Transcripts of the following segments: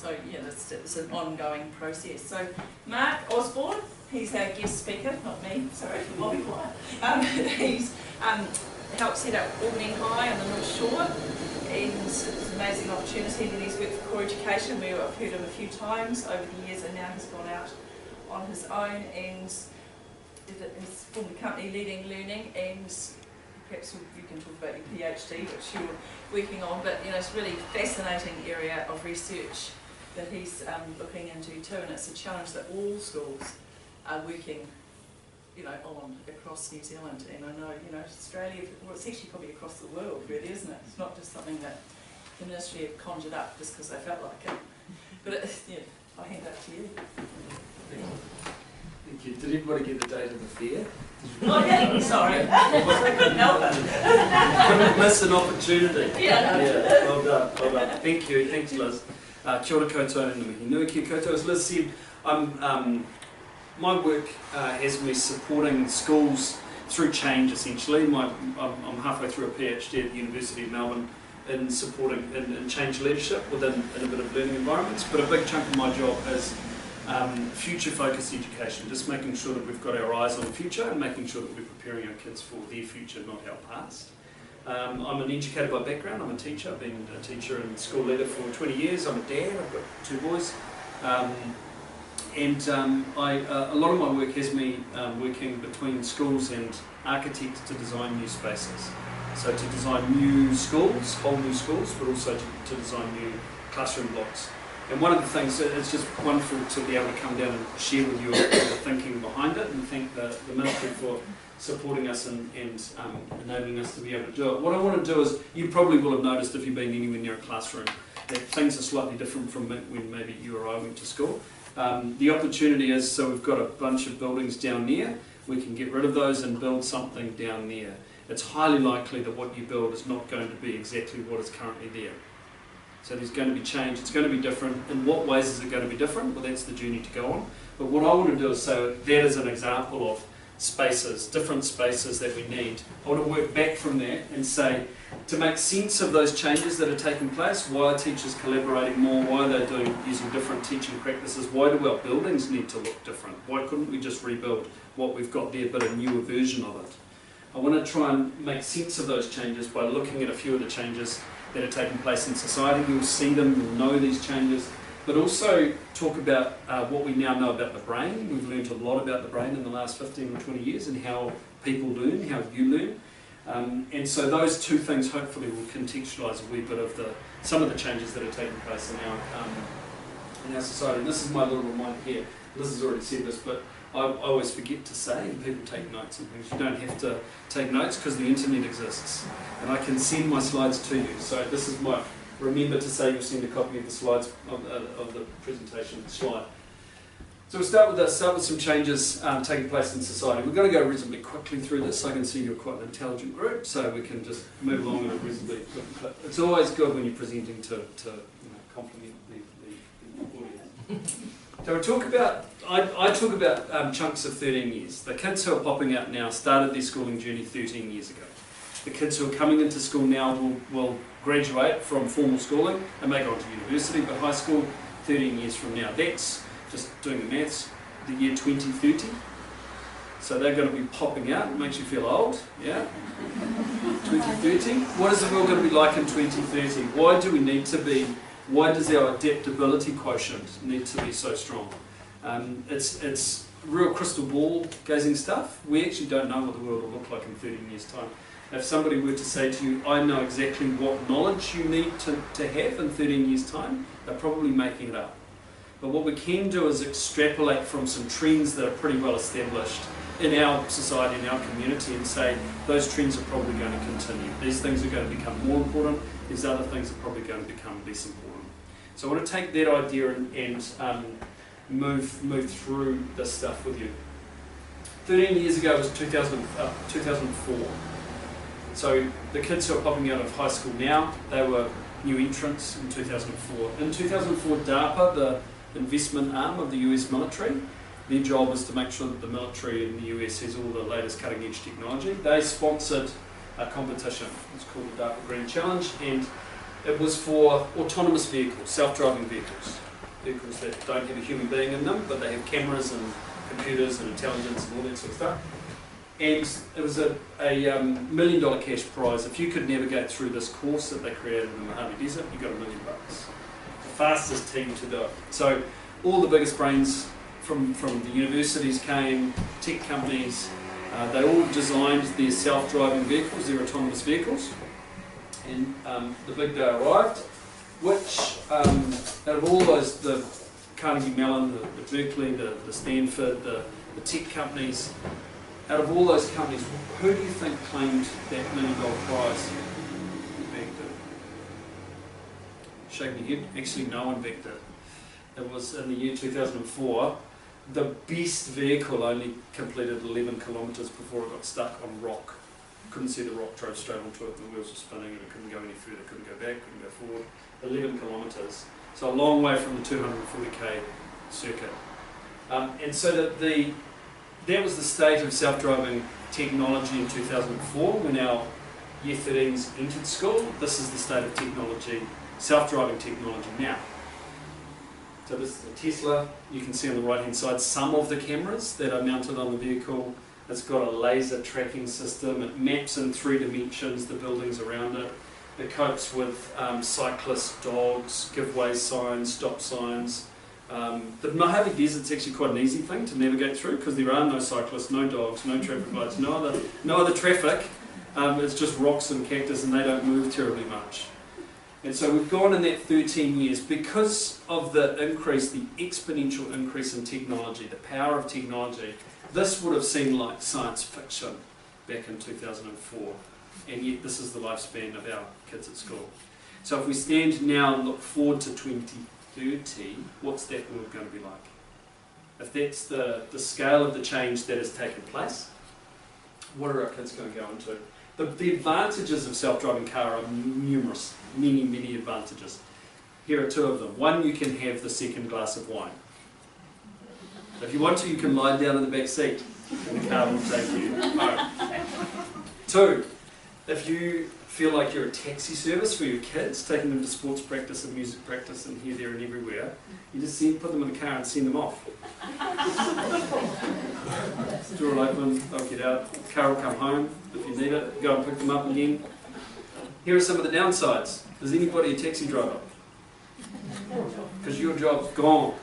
So yeah, it's an ongoing process. So Mark Osborne, he's our guest speaker, not me, sorry, I'll be quiet. He's helped set up Albany High on the North Shore, and it's an amazing opportunity that he's worked for Core Education. I've heard him a few times over the years, and now he's gone out on his own and he's formed a company, Leading Learning, and perhaps you can talk about your PhD, which you're working on, but you know, it's a really fascinating area of research that he's looking into too, and it's a challenge that all schools are working, you know, on across New Zealand. And I know, you know, Australia, well, it's actually probably across the world, really, isn't it? It's not just something that the ministry have conjured up just because they felt like it. But yeah, I'll hand that to you. Thank you. Did everybody get the date of the fair? Oh yeah, sorry. I couldn't help it. Couldn't miss an opportunity. Yeah. Yeah, well done, well done. Thank you, thanks Liz. Kia ora koutou and mihi nui kia koutou. As Liz said, my work has me supporting schools through change essentially. I'm halfway through a PhD at the University of Melbourne in supporting in change leadership within innovative learning environments, but a big chunk of my job is future focused education, just making sure that we've got our eyes on the future and making sure that we're preparing our kids for their future, not our past. I'm an educator by background. I'm a teacher. I've been a teacher and school leader for 20 years. I'm a dad. I've got 2 boys. A lot of my work has me working between schools and architects to design new spaces. So to design new schools, whole new schools, but also to design new classroom blocks. And one of the things, it's just wonderful to be able to come down and share with you the thinking behind it, and thank the Ministry for supporting us and enabling us to be able to do it. What I want to do is, you probably will have noticed if you've been anywhere near a classroom, that things are slightly different from when maybe you or I went to school. The opportunity is, so we've got a bunch of buildings down there, we can get rid of those and build something down there. It's highly likely that what you build is not going to be exactly what is currently there. So there's going to be change, it's going to be different. In what ways is it going to be different? Well, that's the journey to go on. But what I want to do is say that is an example of spaces, different spaces that we need. I want to work back from that and say, to make sense of those changes that are taking place, why are teachers collaborating more, why are they using different teaching practices, why do our buildings need to look different? Why couldn't we just rebuild what we've got there but a newer version of it? I want to try and make sense of those changes by looking at a few of the changes that are taking place in society. You'll see them, you'll know these changes, but also talk about what we now know about the brain. We've learned a lot about the brain in the last 15 or 20 years and how people learn, how you learn. And so those two things hopefully will contextualise a wee bit of some of the changes that are taking place in our society. And this is my little reminder here. Liz has already said this, but I always forget to say, and people take notes and things, you don't have to take notes because the internet exists. And I can send my slides to you. So this is my, remember to say you'll send a copy of the slides, of the presentation slide. So we'll start with some changes taking place in society. We're going to go reasonably quickly through this. I can see you're quite an intelligent group, so we can just move along in a reasonably quick clip. It's always good when you're presenting to compliment the audience. So I talk about chunks of 13 years. The kids who are popping out now started their schooling journey 13 years ago. The kids who are coming into school now will graduate from formal schooling and may go on to university, but high school 13 years from now. That's, just doing the maths, the year 2030. So they're going to be popping out. It makes you feel old, yeah? 2030. What is the world going to be like in 2030? Why do we need to be, why does our adaptability quotient need to be so strong? It's real crystal ball gazing stuff. We actually don't know what the world will look like in 13 years' time. If somebody were to say to you, I know exactly what knowledge you need to have in 13 years' time, they're probably making it up. But what we can do is extrapolate from some trends that are pretty well established in our society, in our community, and say those trends are probably going to continue. These things are going to become more important, these other things are probably going to become less important. So I want to take that idea and move through this stuff with you. 13 years ago was 2004. So the kids who are popping out of high school now, they were new entrants in 2004. In 2004, DARPA, the investment arm of the US military, their job is to make sure that the military in the US has all the latest cutting edge technology. They sponsored a competition. It's called the DARPA Grand Challenge, and it was for autonomous vehicles, self-driving vehicles. vehicles that don't have a human being in them, but they have cameras and computers and intelligence and all that sort of stuff. And it was a $1 million cash prize. If you could navigate through this course that they created in the Mojave Desert, you got $1 million. The fastest team to do it. So all the biggest brains from the universities came, tech companies, they all designed their self-driving vehicles, their autonomous vehicles. And the big day arrived, which out of all those, the Carnegie Mellon, the Berkeley, the Stanford, the tech companies, out of all those companies, who do you think claimed that $1 million prize? Shaking your head. Actually, no one backed it. It was in the year 2004. The best vehicle only completed 11 kilometres before it got stuck on rock. Couldn't see the rock, drove straight onto it, the wheels were spinning and it couldn't go any further, couldn't go back, couldn't go forward. 11 kilometres. So a long way from the 240k circuit. And so that was the state of self-driving technology in 2004 when our Year 13s entered school. This is the state of technology, self-driving technology now. So this is a Tesla. You can see on the right-hand side some of the cameras that are mounted on the vehicle. It's got a laser tracking system. It maps in 3 dimensions the buildings around it. It copes with cyclists, dogs, giveaway signs, stop signs. The Mojave Desert's actually quite an easy thing to navigate through because there are no cyclists, no dogs, no traffic lights, no other traffic. It's just rocks and cactus and they don't move terribly much. And so we've gone in that 13 years because of the increase, the exponential increase in technology, the power of technology. This would have seemed like science fiction back in 2004, and yet this is the lifespan of our kids at school. So if we stand now and look forward to 2030, what's that world going to be like? If that's the scale of the change that has taken place, what are our kids going to go into? The advantages of self-driving car are numerous, many, many advantages. Here are 2 of them. One, you can have the second glass of wine. If you want to, you can lie down in the back seat and the car will take you home. 2, if you feel like you're a taxi service for your kids, taking them to sports practice and music practice and here, there and everywhere, you just put them in the car and send them off. Door will open, they'll get out, the car will come home. If you need it, go and pick them up again. Here are some of the downsides. Is anybody a taxi driver? Because your job's gone.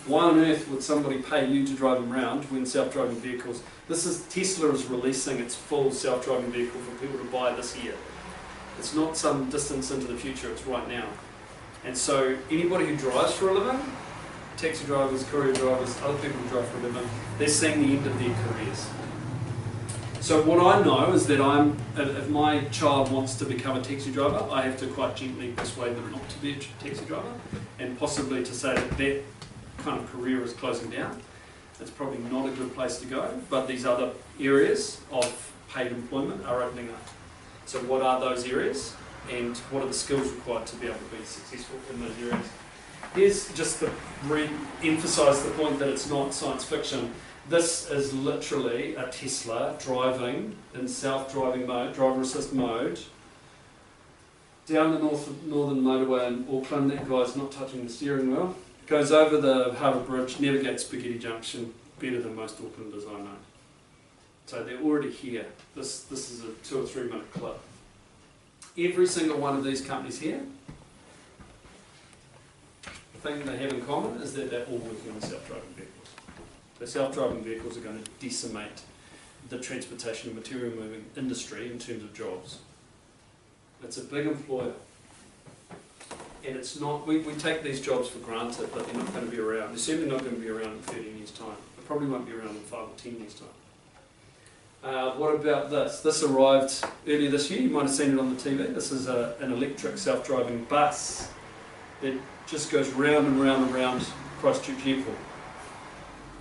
Why on earth would somebody pay you to drive them around when self-driving vehicles... Tesla is releasing its full self-driving vehicle for people to buy this year. It's not some distance into the future, it's right now. And so anybody who drives for a living, taxi drivers, courier drivers, other people who drive for a living, they're seeing the end of their careers. So what I know is that if my child wants to become a taxi driver, I have to quite gently persuade them not to be a taxi driver, and possibly to say that that kind of career is closing down. It's probably not a good place to go, but these other areas of paid employment are opening up. So what are those areas, and what are the skills required to be able to be successful in those areas? Here's just to re-emphasise the point that it's not science fiction. This is literally a Tesla driving in self-driving mode, driver assist mode, down the northern motorway in Auckland. That guy's not touching the steering wheel. Goes over the Harbour Bridge, navigates Spaghetti Junction better than most Aucklanders I know. So they're already here. This is a 2 or 3 minute clip. Every single one of these companies here, the thing they have in common is that they're all working on self-driving vehicles. The self-driving vehicles are going to decimate the transportation and material moving industry in terms of jobs. It's a big employer. And it's not, we take these jobs for granted, but they're not going to be around. They're certainly not going to be around in 13 years' time. They probably won't be around in 5 or 10 years' time. What about this? This arrived earlier this year. You might have seen it on the TV. This is an electric self-driving bus that just goes round and round and round Christchurch Airport.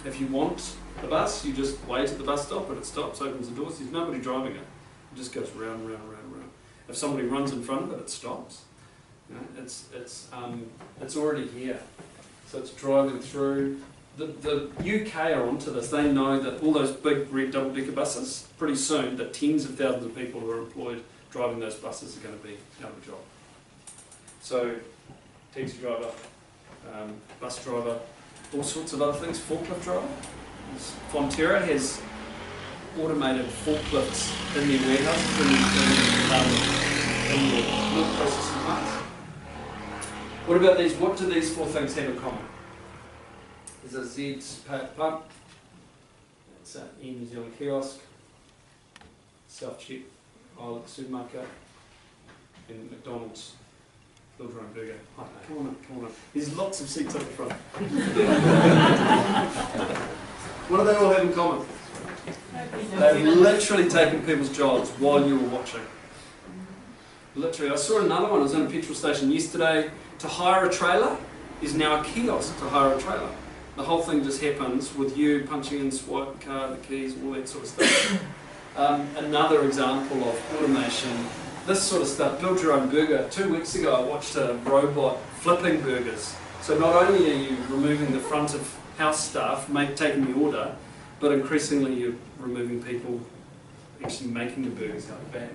If you want the bus, you just wait at the bus stop and it stops, opens the doors. There's nobody driving it. It just goes round and round and round and round. If somebody runs in front of it, it stops. You know, it's already here. So it's driving through. The UK are onto this. They know that all those big red double-decker buses, pretty soon, that tens of thousands of people who are employed driving those buses are going to be out of a job. So, taxi driver, bus driver, all sorts of other things, forklift driver. Fonterra has automated forklifts in their warehouses, in the milk processing plants. What about these? What do these four things have in common? There's a Z's pump, it's an E New Zealand kiosk, self-check aisle at the supermarket, and McDonald's build your own burger. Oh, come on up, come on up. There's lots of seats up the front. What do they all have in common? They've literally taken people's jobs while you were watching. Literally, I saw another one. I was in a petrol station yesterday. To hire a trailer is now a kiosk to hire a trailer. The whole thing just happens with you punching in, swipe the card, the keys, all that sort of stuff. Another example of automation, this sort of stuff, build your own burger. 2 weeks ago I watched a robot flipping burgers. So not only are you removing the front of house staff, taking the order, but increasingly you're removing people actually making the burgers out the back.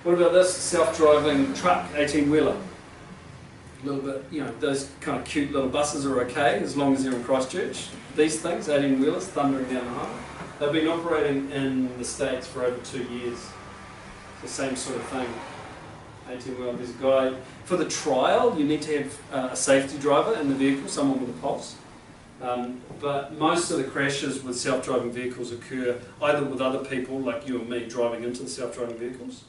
What about this self-driving truck, 18-wheeler? A little bit, you know, those kind of cute little buses are okay as long as they're in Christchurch. These things, 18-wheelers, thundering down the highway. They've been operating in the States for over 2 years. The same sort of thing. 18-wheeler, there's a guy. For the trial, you need to have a safety driver in the vehicle, someone with a pulse. But most of the crashes with self-driving vehicles occur either with other people, like you and me, driving into the self-driving vehicles,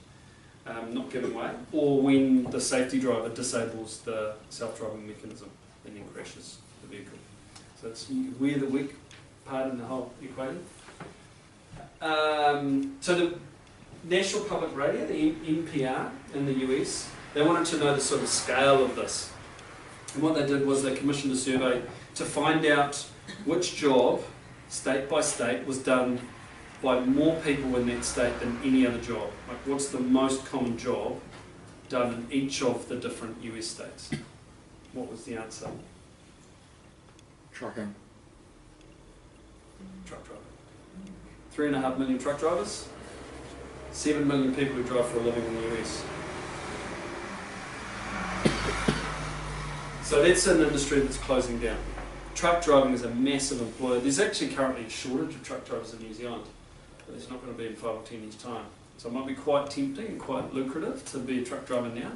not giving way, or when the safety driver disables the self-driving mechanism and then crashes the vehicle. So we're the weak part in the whole equation. So the National Public Radio, the NPR in the US, they wanted to know the sort of scale of this. And what they did was they commissioned a survey to find out which job, state by state, was done by more people in that state than any other job. Like, what's the most common job done in each of the different US states? What was the answer? Trucking. Truck driver. 3.5 million truck drivers, 7 million people who drive for a living in the US. So that's an industry that's closing down. Truck driving is a massive employer. There's actually currently a shortage of truck drivers in New Zealand, but there's not going to be in 5 or 10 years' time. So it might be quite tempting and quite lucrative to be a truck driver now,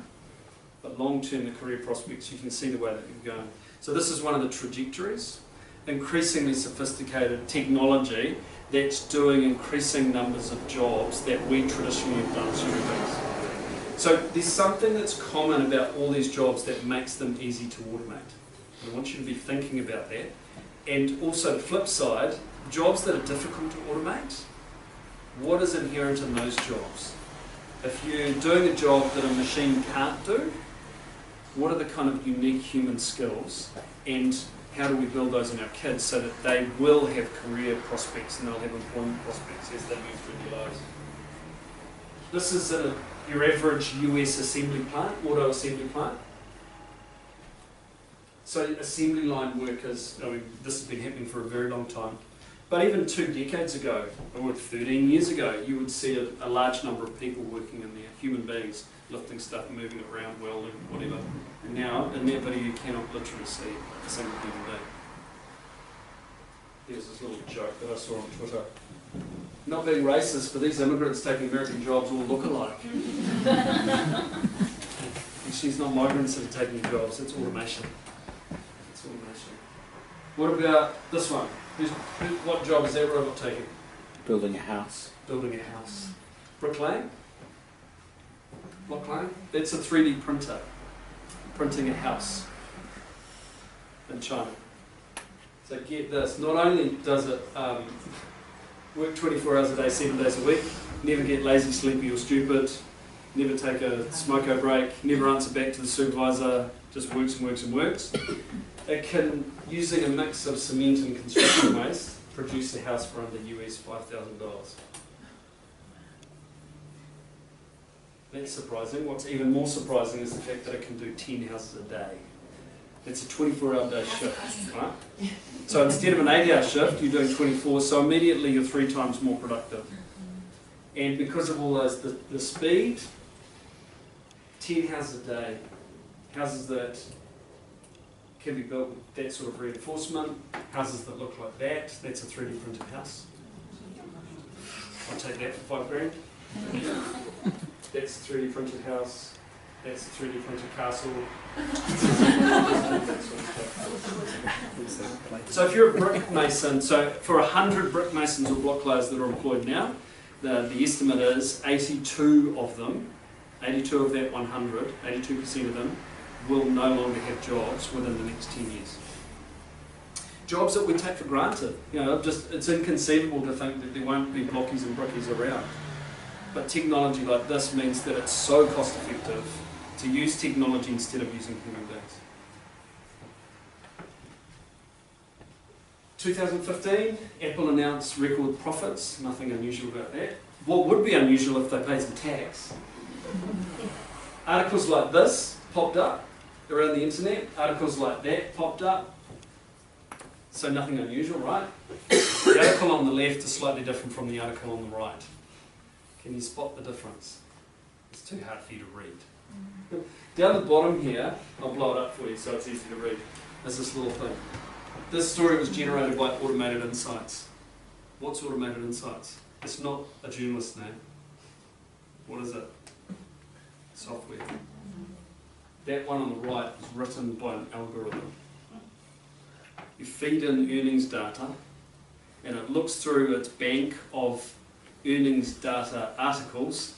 but long term the career prospects, you can see the way that you're going. So this is one of the trajectories. Increasingly sophisticated technology that's doing increasing numbers of jobs that we traditionally have done as human beings. So there's something that's common about all these jobs that makes them easy to automate. I want you to be thinking about that. And also the flip side, jobs that are difficult to automate, what is inherent in those jobs? If you're doing a job that a machine can't do, what are the kind of unique human skills, and how do we build those in our kids so that they will have career prospects and they'll have employment prospects as they move through their lives? This is your average US assembly plant, auto assembly plant. So assembly line workers, I mean, this has been happening for a very long time. But even 2 decades ago, or 13 years ago, you would see a large number of people working in there, human beings, lifting stuff, moving it around, welding, whatever. And now, in that video, you cannot literally see a single human being. There's this little joke that I saw on Twitter. Not being racist, but these immigrants taking American jobs all look alike. She's not migrants that are taking jobs, it's automation. It's automation. What about this one? What job is that robot taking? Building a house. Building a house. Bricklaying? Blocklaying? That's a 3D printer. Printing a house in China. So get this, not only does it work 24 hours a day, 7 days a week, never get lazy, sleepy or stupid, never take a smoko break, never answer back to the supervisor, just works and works and works. It can, using a mix of cement and construction waste, produce a house for under US $5,000. That's surprising. What's even more surprising is the fact that it can do 10 houses a day. It's a 24-hour day shift, right? So instead of an 8-hour shift, you're doing 24, so immediately you're 3 times more productive. And because of all those, the speed, 10 houses a day, houses that can be built with that sort of reinforcement. Houses that look like that, that's a 3D printed house. I'll take that for $5 grand. That's a 3D printed house. That's a 3D printed castle. So if you're a brick mason, so for 100 brick masons or block layers that are employed now, the estimate is 82 of them, 82 of that 100, 82% of them will no longer have jobs within the next 10 years. Jobs that we take for granted. You know, it's inconceivable to think that there won't be blockies and brickies around. But technology like this means that it's so cost effective to use technology instead of using human beings. 2015, Apple announced record profits. Nothing unusual about that. What would be unusual if they paid some tax? Articles like this popped up around the internet. Articles like that popped up. So nothing unusual, right? The article on the left is slightly different from the article on the right. Can you spot the difference? It's too hard for you to read. Down the bottom here, I'll blow it up for you so it's easy to read. There's this little thing. This story was generated by Automated Insights. What's Automated Insights? It's not a journalist name. What is it? Software. That one on the right is written by an algorithm. You feed in earnings data and it looks through its bank of earnings data articles,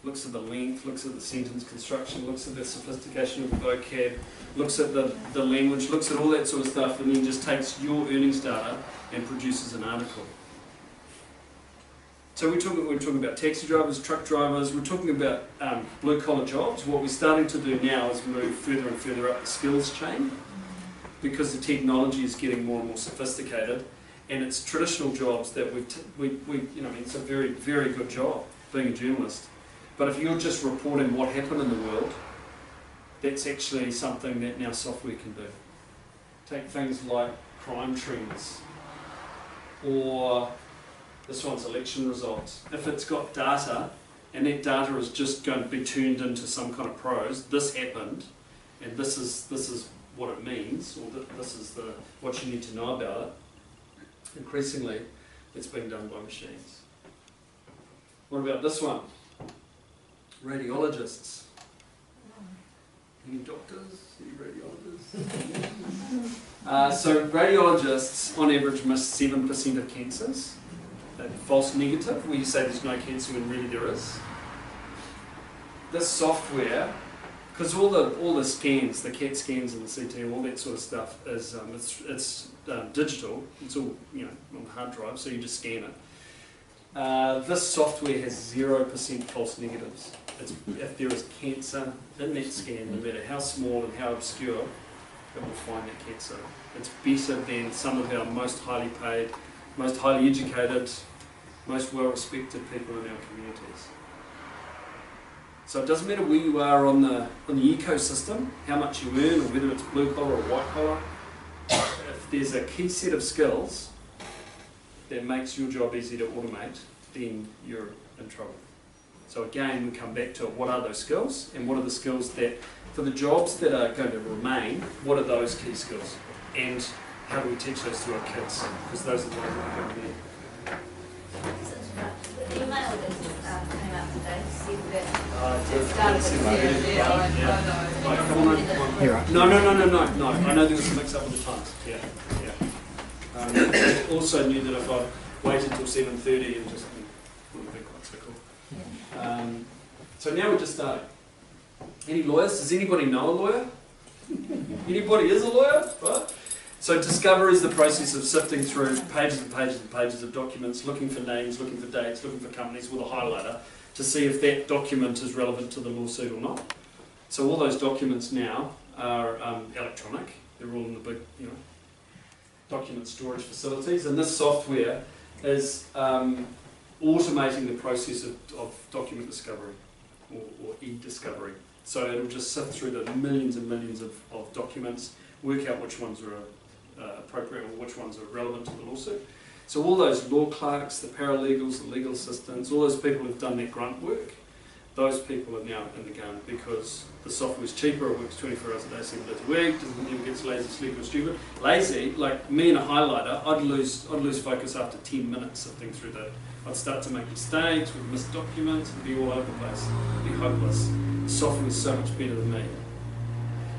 looks at the length, looks at the sentence construction, looks at the sophistication of the vocab, looks at the language, looks at all that sort of stuff, and then just takes your earnings data and produces an article. So we're talking about taxi drivers, truck drivers, we're talking about blue collar jobs. What we're starting to do now is move further and further up the skills chain because the technology is getting more and more sophisticated, and it's traditional jobs that it's a very, very good job being a journalist. But if you're just reporting what happened in the world, that's actually something that now software can do. Take things like crime trends, or this one's election results. If it's got data, and that data is just going to be turned into some kind of prose, this happened, and this is what it means, or this is what you need to know about it. Increasingly, it's being done by machines. What about this one? Radiologists. Any doctors? Any radiologists? So radiologists, on average, miss 7% of cancers. False negative, where you say there's no cancer when really there is. This software, because all the scans, the CAT scans and the CT, all that sort of stuff is it's digital. It's all on the hard drive, so you just scan it. This software has 0% false negatives. If there is cancer in that scan, no matter how small and how obscure, it will find that cancer. It's better than some of our most highly paid, most highly educated, most well-respected people in our communities. So it doesn't matter where you are on the ecosystem, how much you earn, or whether it's blue collar or white collar. If there's a key set of skills that makes your job easy to automate, then you're in trouble. So again, we come back to what are those skills, and what are the skills that, for the jobs that are going to remain, what are those key skills? And how do we teach those to our kids? Because those are the ones that are going to be. The email that came out today, see No. I know there was a mix-up with the times. Yeah. Also knew that if I waited till 7:30 and just wouldn't be quite so cool. So now we're just starting. Any lawyers? Does anybody know a lawyer? Anybody is a lawyer? Right? So discovery is the process of sifting through pages and pages and pages of documents, looking for names, looking for dates, looking for companies with a highlighter to see if that document is relevant to the lawsuit or not. So all those documents now are electronic. They're all in the big, document storage facilities, and this software is automating the process of document discovery or e-discovery. So it'll just sift through the millions and millions of documents, work out which ones are appropriate or which ones are relevant to the lawsuit. So all those law clerks, the paralegals, the legal assistants, all those people who've done that grunt work those people are now in the game because the software is cheaper, it works 24 hours a day, 7 days a week, never gets lazy, sleepy or stupid. Lazy, like me and a highlighter, I'd lose focus after 10 minutes sifting through that. I'd start to make mistakes, we'd miss documents, it'd be all over the place, it'd be hopeless. The software is so much better than me.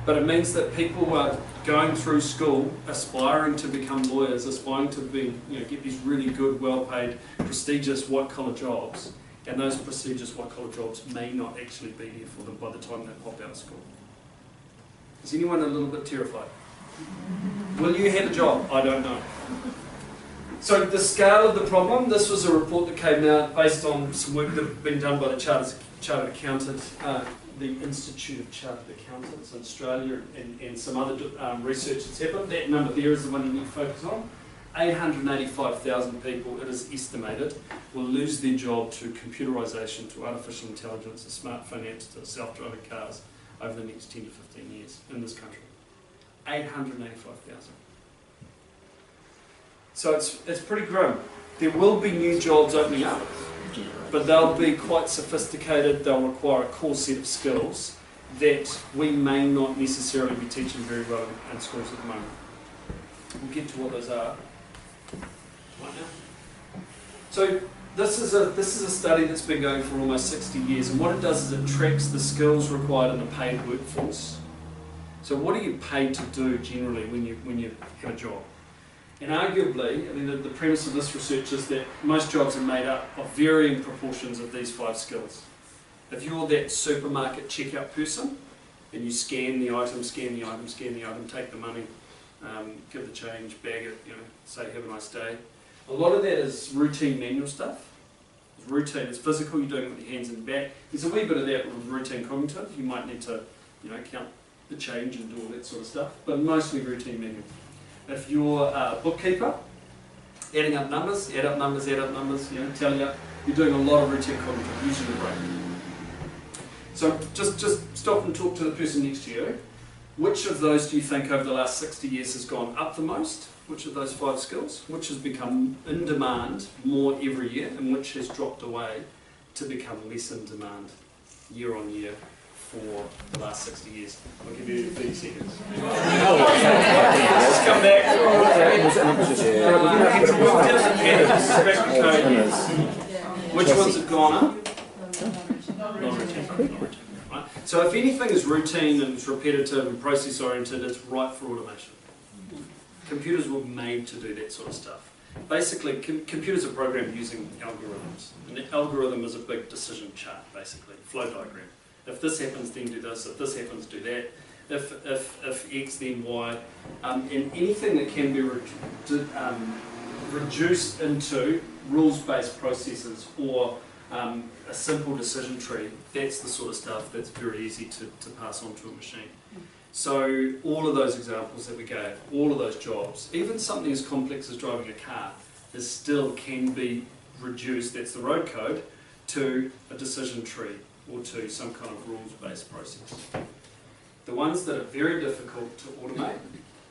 But it means that people are going through school, aspiring to become lawyers, aspiring to be, get these really good, well-paid, prestigious white-collar jobs, and those prestigious white-collar jobs may not actually be here for them by the time they pop out of school. Is anyone a little bit terrified? Will you have a job? I don't know. So the scale of the problem, this was a report that came out based on some work that had been done by the Chartered Accountant, the Institute of Chartered Accountants in Australia, and some other research that's happened. That number there is the one you need to focus on. 885,000 people, it is estimated, will lose their job to computerisation, to artificial intelligence, to smartphone apps, to self-driving cars over the next 10 to 15 years in this country. 885,000. So it's pretty grim. There will be new jobs opening up, but they'll be quite sophisticated, they'll require a core set of skills that we may not necessarily be teaching very well in schools at the moment. We'll get to what those are right now. So this is a study that's been going for almost 60 years, and what it does is it tracks the skills required in the paid workforce. So what are you paid to do generally when you have a job? And arguably, the premise of this research is that most jobs are made up of varying proportions of these 5 skills. If you're that supermarket checkout person, and you scan the item, take the money, give the change, bag it, say have a nice day. A lot of that is routine manual stuff. It's routine, it's physical, you're doing it with your hands in the back. There's a wee bit of that with routine cognitive. You might need to, count the change and do all that sort of stuff, but mostly routine manual. If you're a bookkeeper, adding up numbers, tallying up, you're doing a lot of routine cognitive, using your brain. So just stop and talk to the person next to you. Which of those do you think over the last 60 years has gone up the most? Which of those 5 skills? Which has become in demand more every year, and which has dropped away to become less in demand year on year for the last 60 years? I'll give you 30 seconds. Let's come back. Which ones have gone up? Non-routine. Right? So if anything is routine and it's repetitive and process oriented, it's ripe for automation. Computers were made to do that sort of stuff. Basically, computers are programmed using algorithms. And an algorithm is a big decision chart, basically, flow diagram. If this happens, then do this. If this happens, do that. If X, then Y. And anything that can be reduced into rules-based processes or a simple decision tree, that's the sort of stuff that's very easy to pass on to a machine. So all of those examples that we gave, all of those jobs, even something as complex as driving a car, is still can be reduced, that's the road code, to a decision tree or to some kind of rules-based process. The ones that are very difficult to automate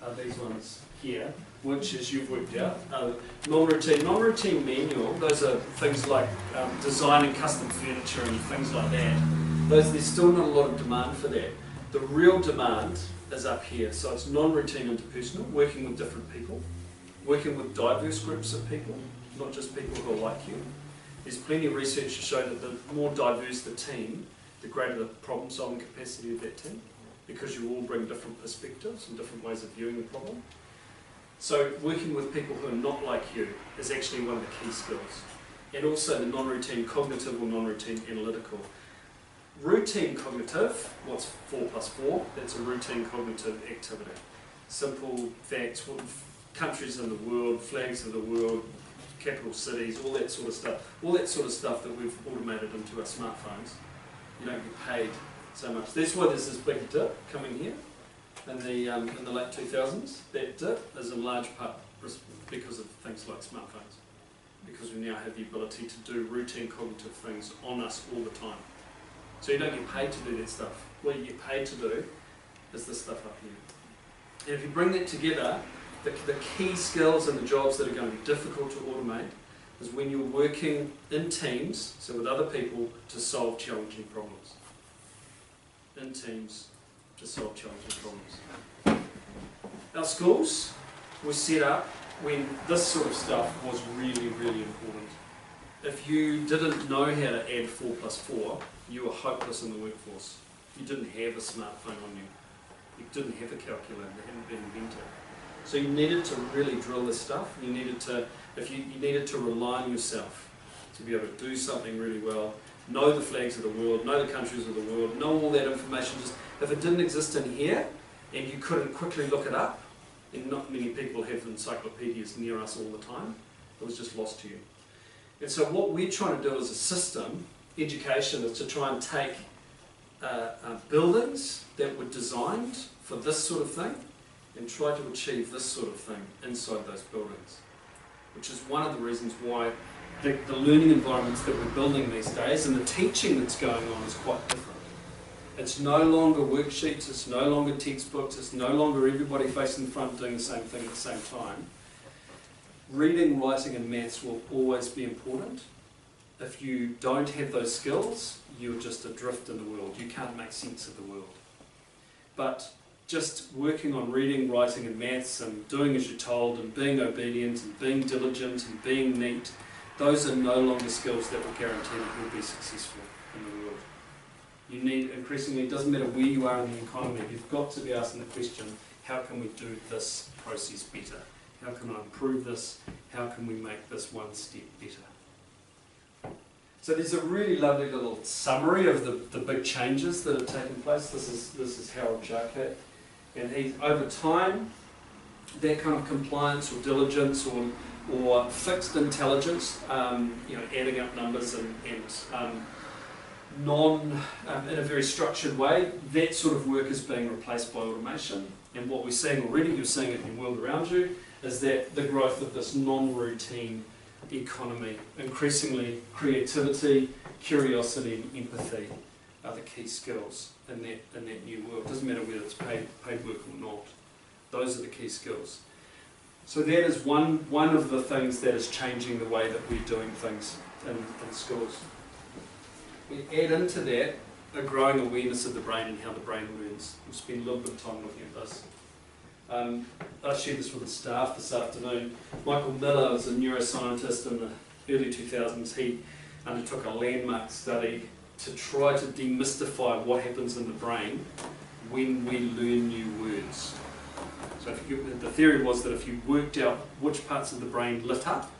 are these ones here, which, as you've worked out, are non-routine. Non-routine manual, those are things like designing custom furniture and things like that. There's still not a lot of demand for that. The real demand is up here, so it's non-routine interpersonal, working with different people, working with diverse groups of people, not just people who are like you. There's plenty of research to show that the more diverse the team, the greater the problem-solving capacity of that team, because you all bring different perspectives and different ways of viewing the problem. So working with people who are not like you is actually one of the key skills. And also the non-routine cognitive or non-routine analytical. Routine cognitive, what's 4 plus 4? That's a routine cognitive activity. Simple facts, countries in the world, flags of the world, capital cities, all that sort of stuff. All that sort of stuff that we've automated into our smartphones. You don't get paid so much. That's why there's this big dip coming here in the late 2000s. That dip is in large part because of things like smartphones. Because we now have the ability to do routine cognitive things on us all the time. So you don't get paid to do that stuff. What you get paid to do is this stuff up here. And if you bring that together, the key skills and the jobs that are going to be difficult to automate, is when you're working in teams, so with other people, to solve challenging problems. In teams to solve challenging problems. Our schools were set up when this sort of stuff was really, really important. If you didn't know how to add 4 plus 4, you were hopeless in the workforce. You didn't have a smartphone on you. You didn't have a calculator, it hadn't been invented. So you needed to really drill this stuff. You needed to, you needed to rely on yourself to be able to do something really well, know the flags of the world, know the countries of the world, know all that information. Just if it didn't exist in here and you couldn't quickly look it up, and not many people have encyclopedias near us all the time, it was just lost to you. And so what we're trying to do as a system, education, is to try and take buildings that were designed for this sort of thing and try to achieve this sort of thing inside those buildings, which is one of the reasons why the learning environments that we're building these days and the teaching that's going on is quite different. It's no longer worksheets, it's no longer textbooks, it's no longer everybody facing the front doing the same thing at the same time. Reading, writing and maths will always be important. If you don't have those skills, you're just adrift in the world. You can't make sense of the world. But just working on reading, writing and maths and doing as you're told and being obedient and being diligent and being neat, those are no longer skills that will guarantee that you'll be successful in the world. You need, increasingly, it doesn't matter where you are in the economy, you've got to be asking the question, how can we do this process better? How can I improve this? How can we make this one step better? So there's a really lovely little summary of the big changes that have taken place. This is Harold Jarkett, and he's over time, that kind of compliance or diligence or fixed intelligence, adding up numbers and in a very structured way, that sort of work is being replaced by automation. And what we're seeing already, you're seeing it in the world around you, is that the growth of this non-routine economy. Increasingly, creativity, curiosity and empathy are the key skills in that new world. It doesn't matter whether it's paid work or not. Those are the key skills. So that is one of the things that is changing the way that we're doing things in schools. We add into that a growing awareness of the brain and how the brain learns. We'll spend a little bit of time looking at this. I shared this with the staff this afternoon. Michael Miller was a neuroscientist in the early 2000s. He undertook a landmark study to try to demystify what happens in the brain when we learn new words. So the theory was that if you worked out which parts of the brain lit up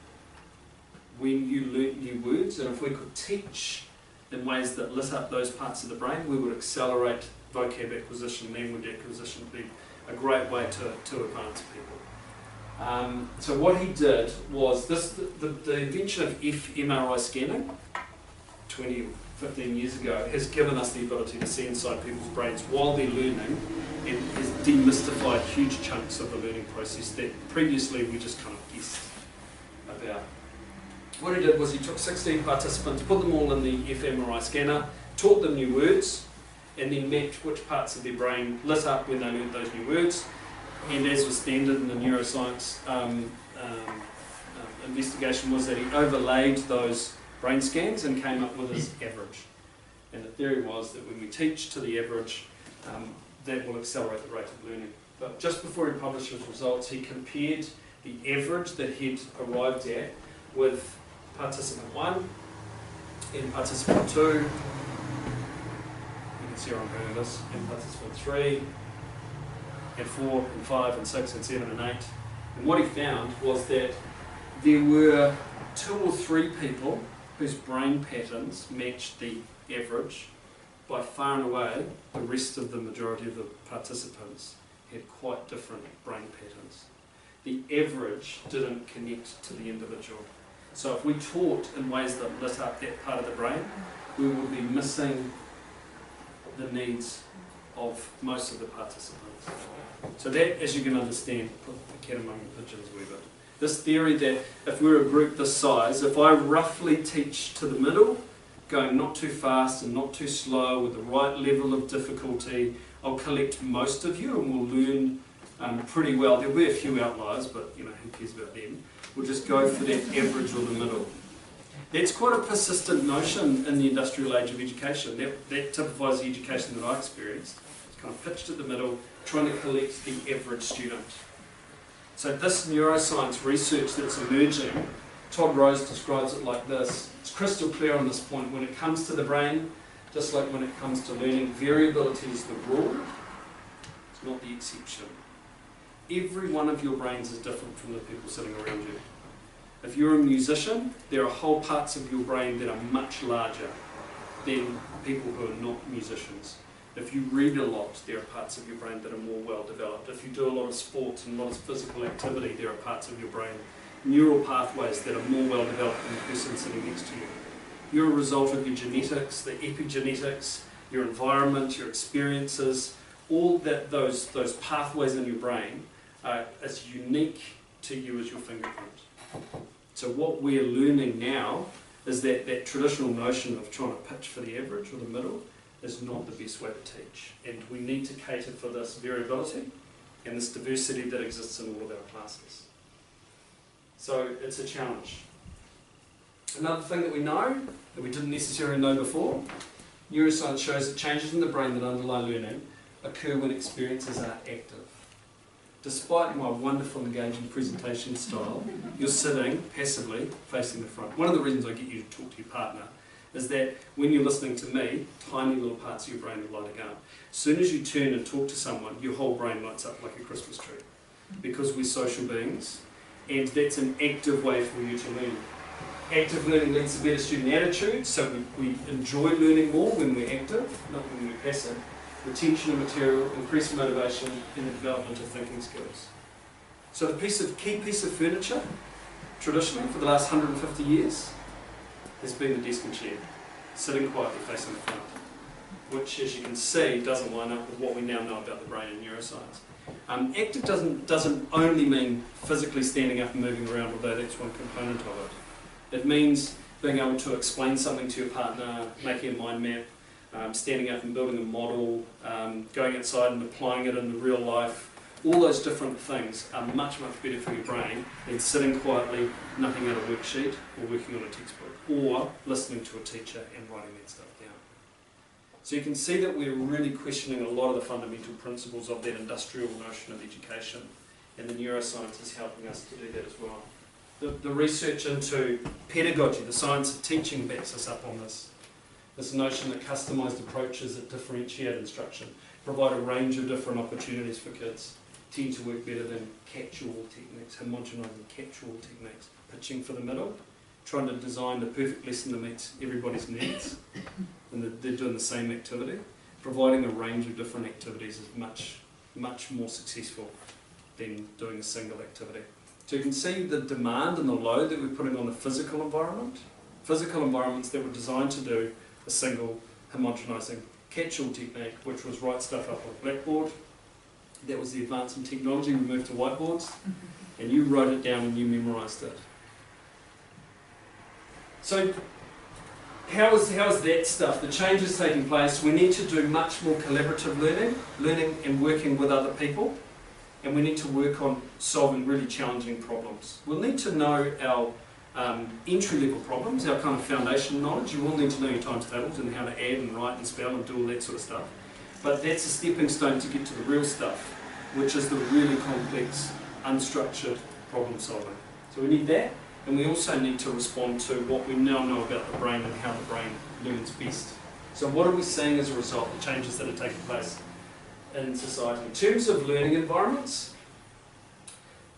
when you learnt new words, and if we could teach in ways that lit up those parts of the brain, we would accelerate vocab acquisition, language acquisition. It'd be a great way to advance people. So what he did was the invention of fMRI scanning 20 or 15 years ago has given us the ability to see inside people's brains while they're learning, and has demystified huge chunks of the learning process that previously we just kind of guessed about. What he did was he took 16 participants, put them all in the fMRI scanner, taught them new words, and then mapped which parts of their brain lit up when they learned those new words. And as was standard in the neuroscience investigation, was that he overlaid those brain scans and came up with his average. And the theory was that when we teach to the average, that will accelerate the rate of learning. But just before he published his results, he compared the average that he'd arrived at with participant 1 and participant 2. You can see where I'm going with this. And participant 3 and 4 and 5 and 6 and 7 and 8. And what he found was that there were 2 or 3 people whose brain patterns matched the average. By far and away, the rest of the majority of the participants had quite different brain patterns. The average didn't connect to the individual. So if we taught in ways that lit up that part of the brain, we would be missing the needs of most of the participants. So that, as you can understand, put the cat among the pigeons a wee bit. This theory that if we're a group this size, if I roughly teach to the middle, going not too fast and not too slow with the right level of difficulty, I'll collect most of you and we'll learn pretty well. There'll be a few outliers, but you know, who cares about them? We'll just go for that average or the middle. That's quite a persistent notion in the industrial age of education. That typifies the education that I experienced. It's kind of pitched at the middle, trying to collect the average student. So this neuroscience research that's emerging, Todd Rose describes it like this. It's crystal clear on this point. When it comes to the brain, just like when it comes to learning, variability is the rule, it's not the exception. Every one of your brains is different from the people sitting around you. If you're a musician, there are whole parts of your brain that are much larger than people who are not musicians. If you read a lot, there are parts of your brain that are more well developed. If you do a lot of sports and a lot of physical activity, there are parts of your brain, neural pathways that are more well developed than the person sitting next to you. You're a result of your genetics, the epigenetics, your environment, your experiences, all that those pathways in your brain are as unique to you as your fingerprint. So what we're learning now is that traditional notion of trying to pitch for the average or the middle is not the best way to teach. And we need to cater for this variability and this diversity that exists in all of our classes. So it's a challenge. Another thing that we know, that we didn't necessarily know before, neuroscience shows that changes in the brain that underlie learning occur when experiences are active. Despite my wonderful engaging presentation style, you're sitting passively facing the front. One of the reasons I get you to talk to your partner is that when you're listening to me, tiny little parts of your brain are lighting up. As soon as you turn and talk to someone, your whole brain lights up like a Christmas tree. Because we're social beings, and that's an active way for you to learn. Active learning leads to better student attitudes, so we enjoy learning more when we're active, not when we're passive. Retention of material, increased motivation, and the development of thinking skills. So the key piece of furniture, traditionally, for the last 150 years, has been the desk and chair, sitting quietly facing the front, which, as you can see, doesn't line up with what we now know about the brain and neuroscience. Active doesn't only mean physically standing up and moving around, although that's one component of it. It means being able to explain something to your partner, making a mind map, standing up and building a model, going outside and applying it in real life. All those different things are much, much better for your brain than sitting quietly, nothing out a worksheet, or working on a textbook, or listening to a teacher and writing that stuff down. So you can see that we're really questioning a lot of the fundamental principles of that industrial notion of education, and the neuroscience is helping us to do that as well. The research into pedagogy, the science of teaching, backs us up on this. This notion that customised approaches that differentiate instruction provide a range of different opportunities for kids, tend to work better than catch-all techniques, homogenising catch-all techniques, pitching for the middle, trying to design the perfect lesson that meets everybody's needs, and they're doing the same activity. Providing a range of different activities is much, much more successful than doing a single activity. So you can see the demand and the load that we're putting on the physical environment. Physical environments that were designed to do a single homogenising catch-all technique, which was write stuff up on a blackboard. That was the advance in technology. We moved to whiteboards, and you wrote it down and you memorised it. So how is that stuff? The change is taking place. We need to do much more collaborative learning and working with other people, and we need to work on solving really challenging problems. We'll need to know our entry-level problems, our kind of foundation knowledge. You will need to know your times tables and how to add and write and spell and do all that sort of stuff. But that's a stepping stone to get to the real stuff, which is the really complex, unstructured problem solving. So we need that, and we also need to respond to what we now know about the brain and how the brain learns best. So what are we seeing as a result of the changes that are taking place in society? In terms of learning environments,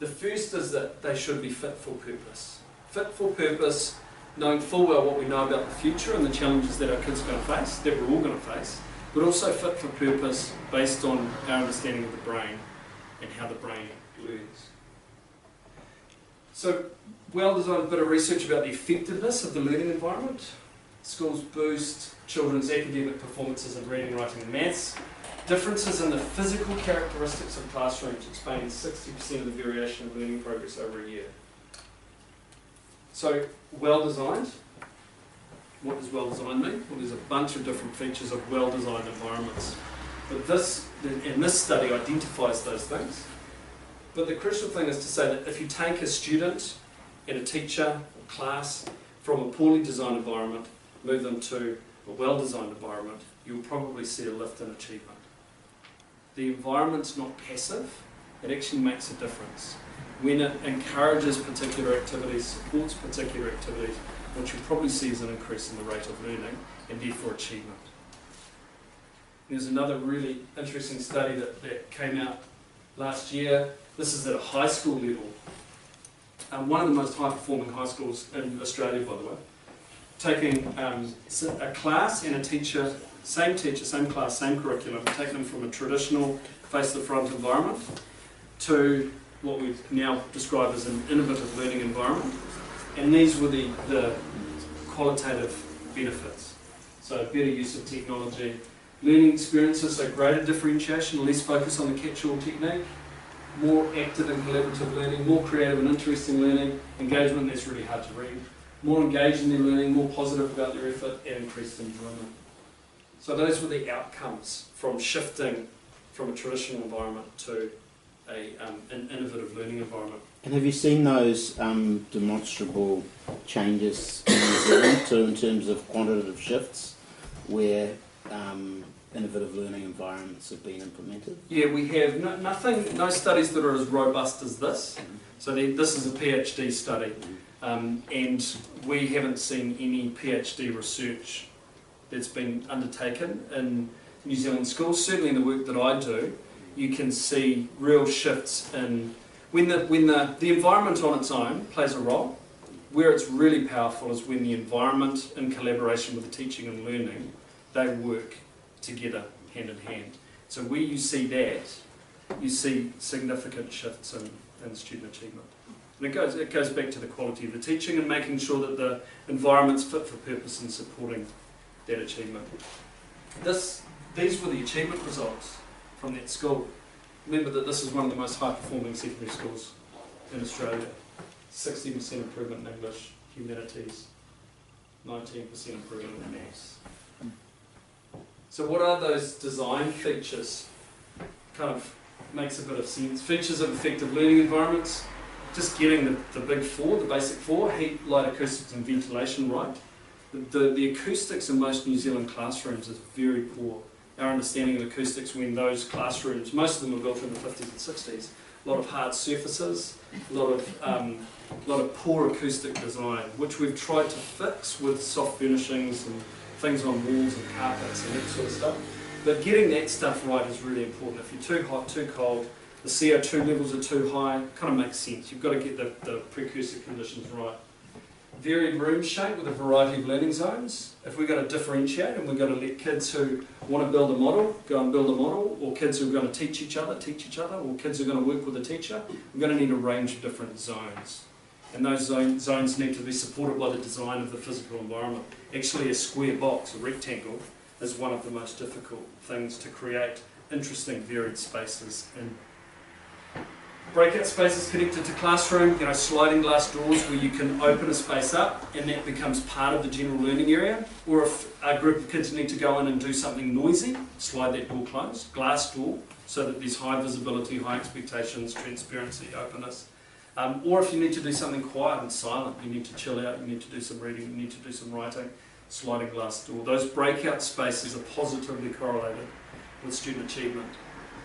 the first is that they should be fit for purpose. Fit for purpose, knowing full well what we know about the future and the challenges that our kids are going to face, that we're all going to face, but also fit for purpose based on our understanding of the brain and how the brain learns. So, well-designed bit of research about the effectiveness of the learning environment. Schools boost children's academic performances in reading, writing and maths. Differences in the physical characteristics of classrooms explain 60% of the variation of learning progress over a year. So, well-designed. What does well-designed mean? Well, there's a bunch of different features of well-designed environments. But this study identifies those things But the crucial thing is to say that if you take a student and a teacher or class from a poorly designed environment, move them to a well-designed environment, you'll probably see a lift in achievement. The environment's not passive, it actually makes a difference. When it encourages particular activities, supports particular activities, what you'll probably see is an increase in the rate of learning and therefore achievement. There's another really interesting study that came out last year. This is at a high school level. One of the most high-performing high schools in Australia, by the way. Taking a class and a teacher, same class, same curriculum, taking them from a traditional face-to-the-front environment to what we now describe as an innovative learning environment. And these were the qualitative benefits. So better use of technology, learning experiences, so greater differentiation, less focus on the catch-all technique, more active and collaborative learning, more creative and interesting learning, engagement, that's really hard to read, more engaged in their learning, more positive about their effort, and increased enjoyment. So those were the outcomes from shifting from a traditional environment to an innovative learning environment. And have you seen those demonstrable changes in New Zealand in terms of quantitative shifts where innovative learning environments have been implemented? Yeah, we have no studies that are as robust as this. So this is a PhD study, and we haven't seen any PhD research that's been undertaken in New Zealand schools. Certainly in the work that I do, you can see real shifts in when the environment on its own plays a role. Where it's really powerful is when the environment, in collaboration with the teaching and learning, they work together, hand in hand. So where you see that, you see significant shifts in student achievement. And it goes back to the quality of the teaching and making sure that the environment's fit for purpose and supporting that achievement. These were the achievement results from that school. Remember that this is one of the most high-performing secondary schools in Australia. 60% improvement in English, humanities, 19% improvement in maths. So what are those design features? Kind of makes a bit of sense. Features of effective learning environments, just getting the big four, the basic four, heat, light, acoustics and ventilation right. The acoustics in most New Zealand classrooms is very poor. Our understanding of acoustics when those classrooms, most of them were built in the 50s and 60s, a lot of hard surfaces, a lot of poor acoustic design, which we've tried to fix with soft furnishings and things on walls and carpets and that sort of stuff. But getting that stuff right is really important. If you're too hot, too cold, the CO2 levels are too high, kind of makes sense. You've got to get the precursor conditions right. Varied room shape with a variety of learning zones. If we're going to differentiate and we're going to let kids who want to build a model, go and build a model, or kids who are going to teach each other, or kids who are going to work with a teacher, we're going to need a range of different zones. And those zones need to be supported by the design of the physical environment. Actually, a square box, a rectangle, is one of the most difficult things to create interesting, varied spaces in. Breakout spaces connected to classroom, sliding glass doors where you can open a space up and that becomes part of the general learning area. Or if a group of kids need to go in and do something noisy, slide that door closed, glass door, so that there's high visibility, high expectations, transparency, openness. Or if you need to do something quiet and silent, you need to chill out, you need to do some reading, you need to do some writing, sliding glass door. Those breakout spaces are positively correlated with student achievement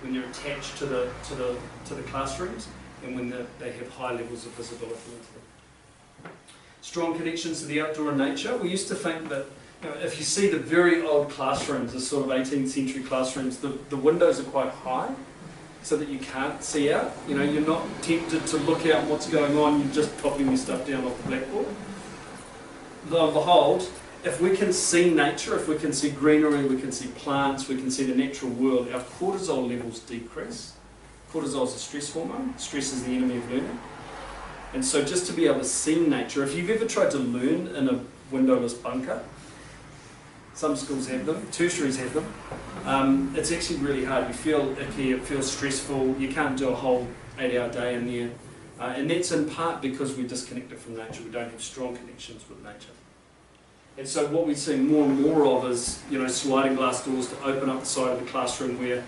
when they're attached to the classrooms and when they have high levels of visibility into them. Strong connections to the outdoor and nature. We used to think that if you see the very old classrooms, the sort of 18th century classrooms, the windows are quite high so that you can't see out. You're not tempted to look out what's going on, you're just popping your stuff down off the blackboard. Lo and behold, if we can see nature, if we can see greenery, we can see plants, we can see the natural world, our cortisol levels decrease. Cortisol is a stress hormone. Stress is the enemy of learning. And so just to be able to see nature, if you've ever tried to learn in a windowless bunker, some schools have them, tertiaries have them, it's actually really hard. You feel icky, it feels stressful, you can't do a whole 8-hour day in there. And that's in part because we're disconnected from nature, we don't have strong connections with nature. And so what we're seeing more and more of is, sliding glass doors to open up the side of the classroom where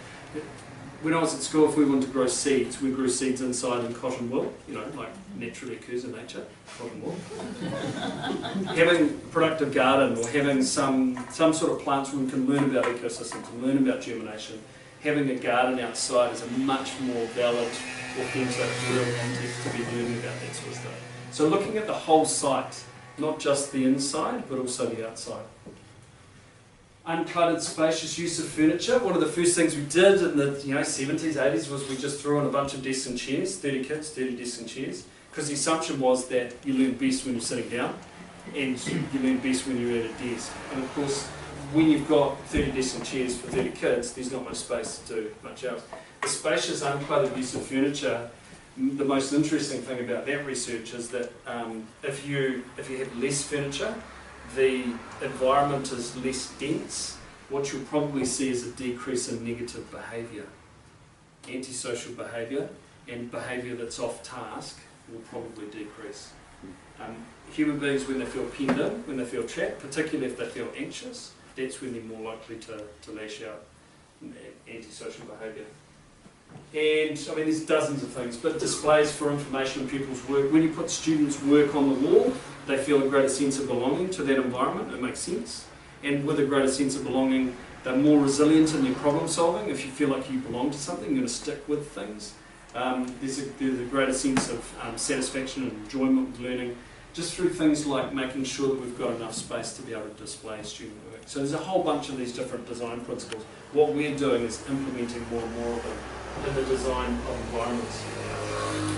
when I was at school, if we wanted to grow seeds, we grew seeds inside in cotton wool, like naturally occurs in nature, cotton wool. Having a productive garden or having some sort of plants where we can learn about ecosystems and learn about germination, having a garden outside is a much more valid, authentic, real context to be learning about that sort of stuff. So looking at the whole site, not just the inside, but also the outside. Uncluttered, spacious use of furniture. One of the first things we did in the 70s, 80s was we just threw in a bunch of desks and chairs, 30 kids, 30 desks and chairs, because the assumption was that you learn best when you're sitting down, and you learn best when you're at a desk. And of course, when you've got 30 desks and chairs for 30 kids, there's not much space to do much else. The spacious, uncluttered use of furniture, the most interesting thing about that research is that if you have less furniture, the environment is less dense. What you'll probably see is a decrease in negative behaviour. Antisocial behaviour and behaviour that's off task will probably decrease. Human beings, when they feel penned in, when they feel trapped, particularly if they feel anxious, that's when they're more likely to lash out antisocial behaviour. And I mean, there's dozens of things, but displays for information on pupils' work. When you put students' work on the wall, they feel a greater sense of belonging to that environment. It makes sense. And with a greater sense of belonging, they're more resilient in their problem solving. If you feel like you belong to something, you're going to stick with things. There's a greater sense of satisfaction and enjoyment with learning, just through things like making sure that we've got enough space to be able to display student work. So there's a whole bunch of these different design principles. What we're doing is implementing more and more of them in the design of environments.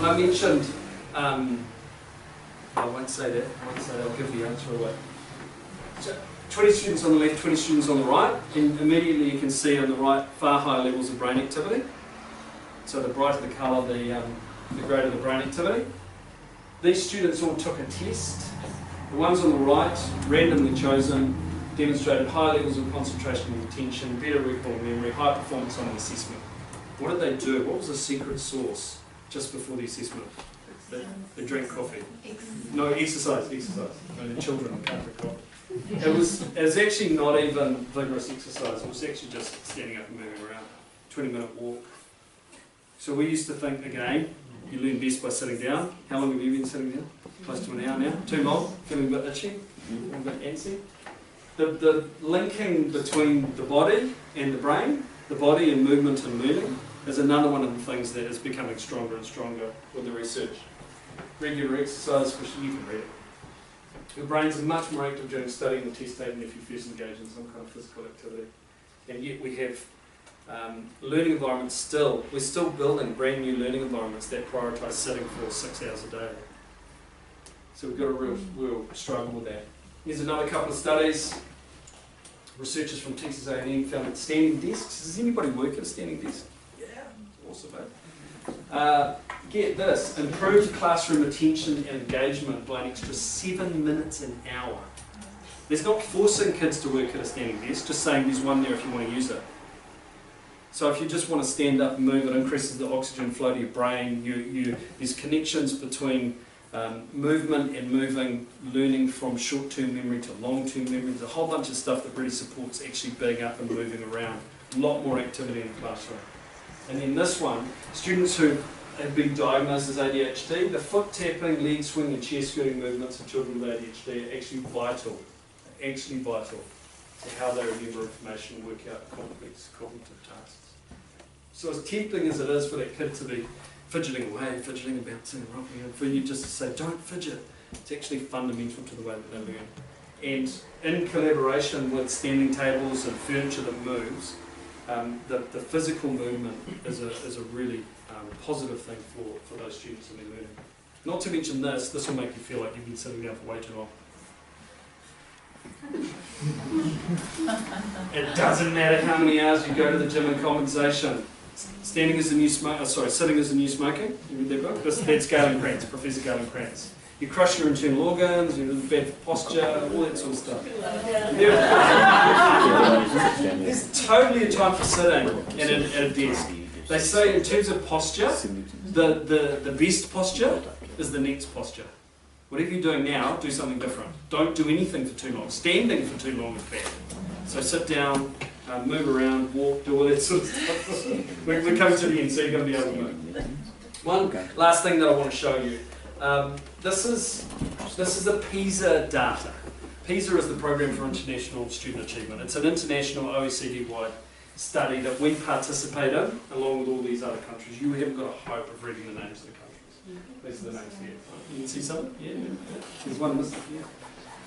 I mentioned, I won't say that, I'll give the answer away. So 20 students on the left, 20 students on the right, and immediately you can see on the right far higher levels of brain activity. So the brighter the colour, the greater the brain activity. These students all took a test. The ones on the right, randomly chosen, demonstrated high levels of concentration and attention, better recall and memory, high performance on the assessment. What did they do? What was the secret sauce just before the assessment? They drank coffee. No, exercise. No, the children can't drink coffee. It was actually not even vigorous exercise. It was actually just standing up and moving around. 20-minute walk. So we used to think, again, you learn best by sitting down. How long have you been sitting down? Close to an hour now. Too long? Feeling a bit itchy? A bit antsy? The linking between the body and the brain, the body and movement and learning, is another one of the things that is becoming stronger and stronger with the research. Regular exercise, which you can read it. Your brains are much more active during studying the test taking if you first engage in some kind of physical activity. And yet we have learning environments still, we're still building brand new learning environments that prioritise sitting for 6 hours a day. So we've got a real struggle with that. Here's another couple of studies. Researchers from Texas A&M found that standing desks, does anybody work at a standing desk? Yeah, awesome, eh? Get this, improved classroom attention and engagement by an extra 7 minutes an hour. There's not forcing kids to work at a standing desk, just saying there's one there if you want to use it. So if you just want to stand up and move, it increases the oxygen flow to your brain. There's connections between movement and moving, learning from short-term memory to long-term memory. There's a whole bunch of stuff that really supports actually being up and moving around. A lot more activity in the classroom. And then this one, students who have been diagnosed as ADHD, the foot tapping, leg swinging, chair skirting movements of children with ADHD are actually vital to how they remember information and work out complex cognitive tasks. So as tempting as it is for that kid to be fidgeting away, fidgeting and bouncing and rocking, and for you just to say, don't fidget, it's actually fundamental to the way that they learn. And in collaboration with standing tables and furniture that moves, the physical movement is a really positive thing for those students in their learning. Not to mention this will make you feel like you've been sitting down for way too long. It doesn't matter how many hours you go to the gym in compensation. Sitting is the new smoking. You read that book? That's Galen Krantz, Professor Galen Krantz. You crush your internal organs, you're bad for posture, all that sort of stuff. There's totally a time for sitting at a desk. They say in terms of posture, the best posture is the next posture. Whatever you're doing now, do something different. Don't do anything for too long. Standing for too long is bad. So sit down, move around, walk, do all that sort of stuff. We're coming to the end, so you're going to be able to move. One last thing that I want to show you. This is the PISA data. PISA is the Program for International Student Achievement. It's an international OECD-wide study that we participate in, along with all these other countries. You haven't got a hope of reading the names of the countries. These are the names here. You can see some? Yeah. There's one missing here.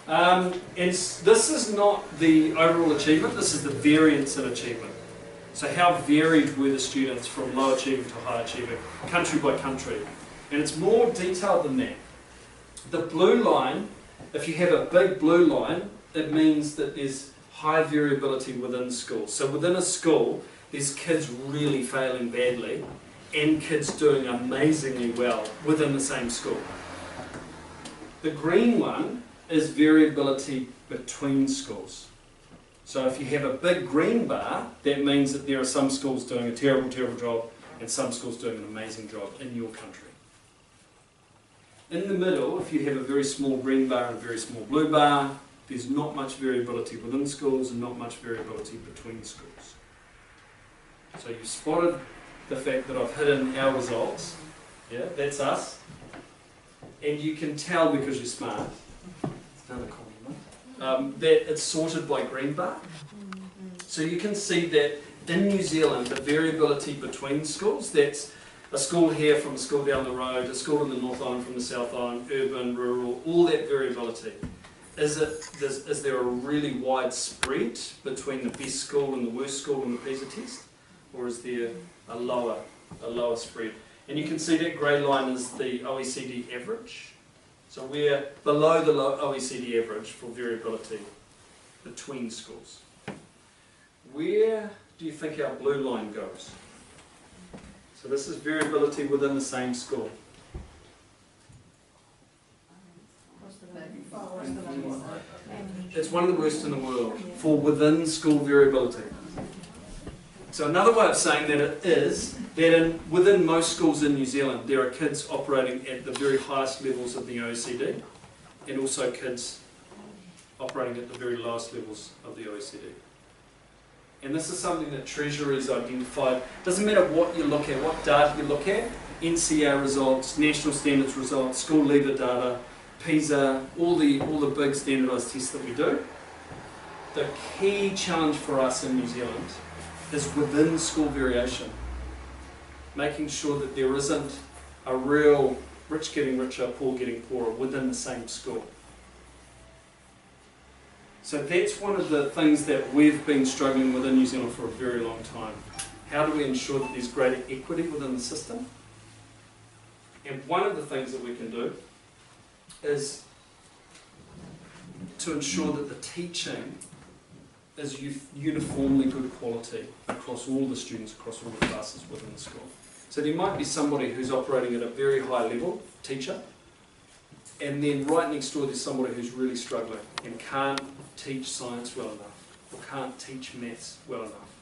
And this is not the overall achievement, this is the variance in achievement. So how varied were the students from low achieving to high achieving, country by country. And it's more detailed than that. The blue line, if you have a big blue line, it means that there's high variability within schools. So within a school, there's kids really failing badly and kids doing amazingly well within the same school. The green one is variability between schools. So if you have a big green bar, that means that there are some schools doing a terrible, terrible job and some schools doing an amazing job in your country. In the middle, if you have a very small green bar and a very small blue bar, there's not much variability within schools and not much variability between schools. So you've spotted the fact that I've hidden our results. Yeah, that's us. And you can tell because you're smart, it's another compliment, that it's sorted by green bar. So you can see that in New Zealand, the variability between schools, that's a school here from a school down the road, a school in the North Island from the South Island, urban, rural, all that variability. Is there a really wide spread between the best school and the worst school in the PISA test? Or is there a lower spread? And you can see that grey line is the OECD average. So we're below the OECD average for variability between schools. Where do you think our blue line goes? So this is variability within the same school. It's one of the worst in the world for within school variability. So another way of saying that it is that within most schools in New Zealand there are kids operating at the very highest levels of the OECD and also kids operating at the very lowest levels of the OECD. And this is something that Treasury's identified. Doesn't matter what you look at, what data you look at, NCA results, national standards results, school leaver data, PISA, all the big standardised tests that we do. The key challenge for us in New Zealand is within school variation. Making sure that there isn't a real rich getting richer, poor getting poorer within the same school. So that's one of the things that we've been struggling with in New Zealand for a very long time. How do we ensure that there's greater equity within the system? And one of the things that we can do is to ensure that the teaching is uniformly good quality across all the students, across all the classes within the school. So there might be somebody who's operating at a very high level, teacher, and then right next door there's somebody who's really struggling and can't teach science well enough, or can't teach maths well enough.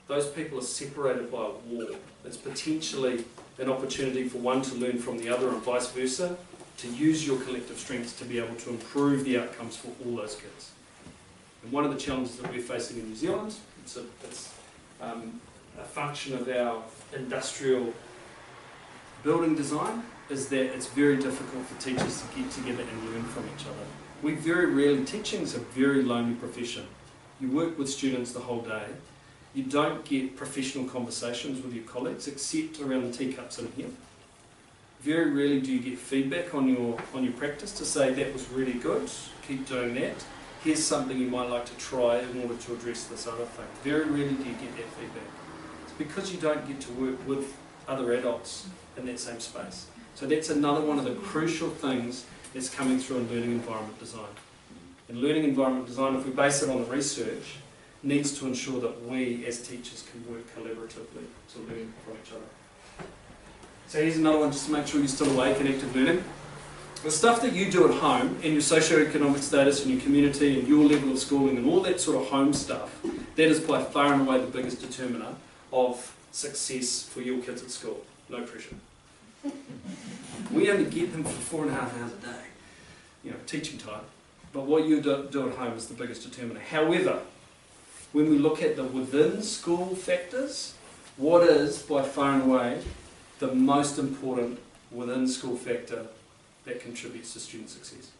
Those people are separated by a wall. It's potentially an opportunity for one to learn from the other and vice versa, to use your collective strengths to be able to improve the outcomes for all those kids. And one of the challenges that we're facing in New Zealand, it's a function of our industrial building design, is that it's very difficult for teachers to get together and learn from each other. We very rarely, teaching is a very lonely profession. You work with students the whole day. You don't get professional conversations with your colleagues except around the teacups in here. Very rarely do you get feedback on your practice to say that was really good, keep doing that. Here's something you might like to try in order to address this other thing. Very rarely do you get that feedback. It's because you don't get to work with other adults in that same space. So that's another one of the crucial things that's coming through in learning environment design. And learning environment design, if we base it on the research, needs to ensure that we as teachers can work collaboratively to learn from each other. So here's another one just to make sure you're still awake and active learning. The stuff that you do at home and your socioeconomic status and your community and your level of schooling and all that sort of home stuff, that is by far and away the biggest determiner of success for your kids at school. No pressure. We only get them for 4.5 hours a day, teaching time. But what you do at home is the biggest determiner. However, when we look at the within school factors, what is by far and away the most important within school factor that contributes to student success?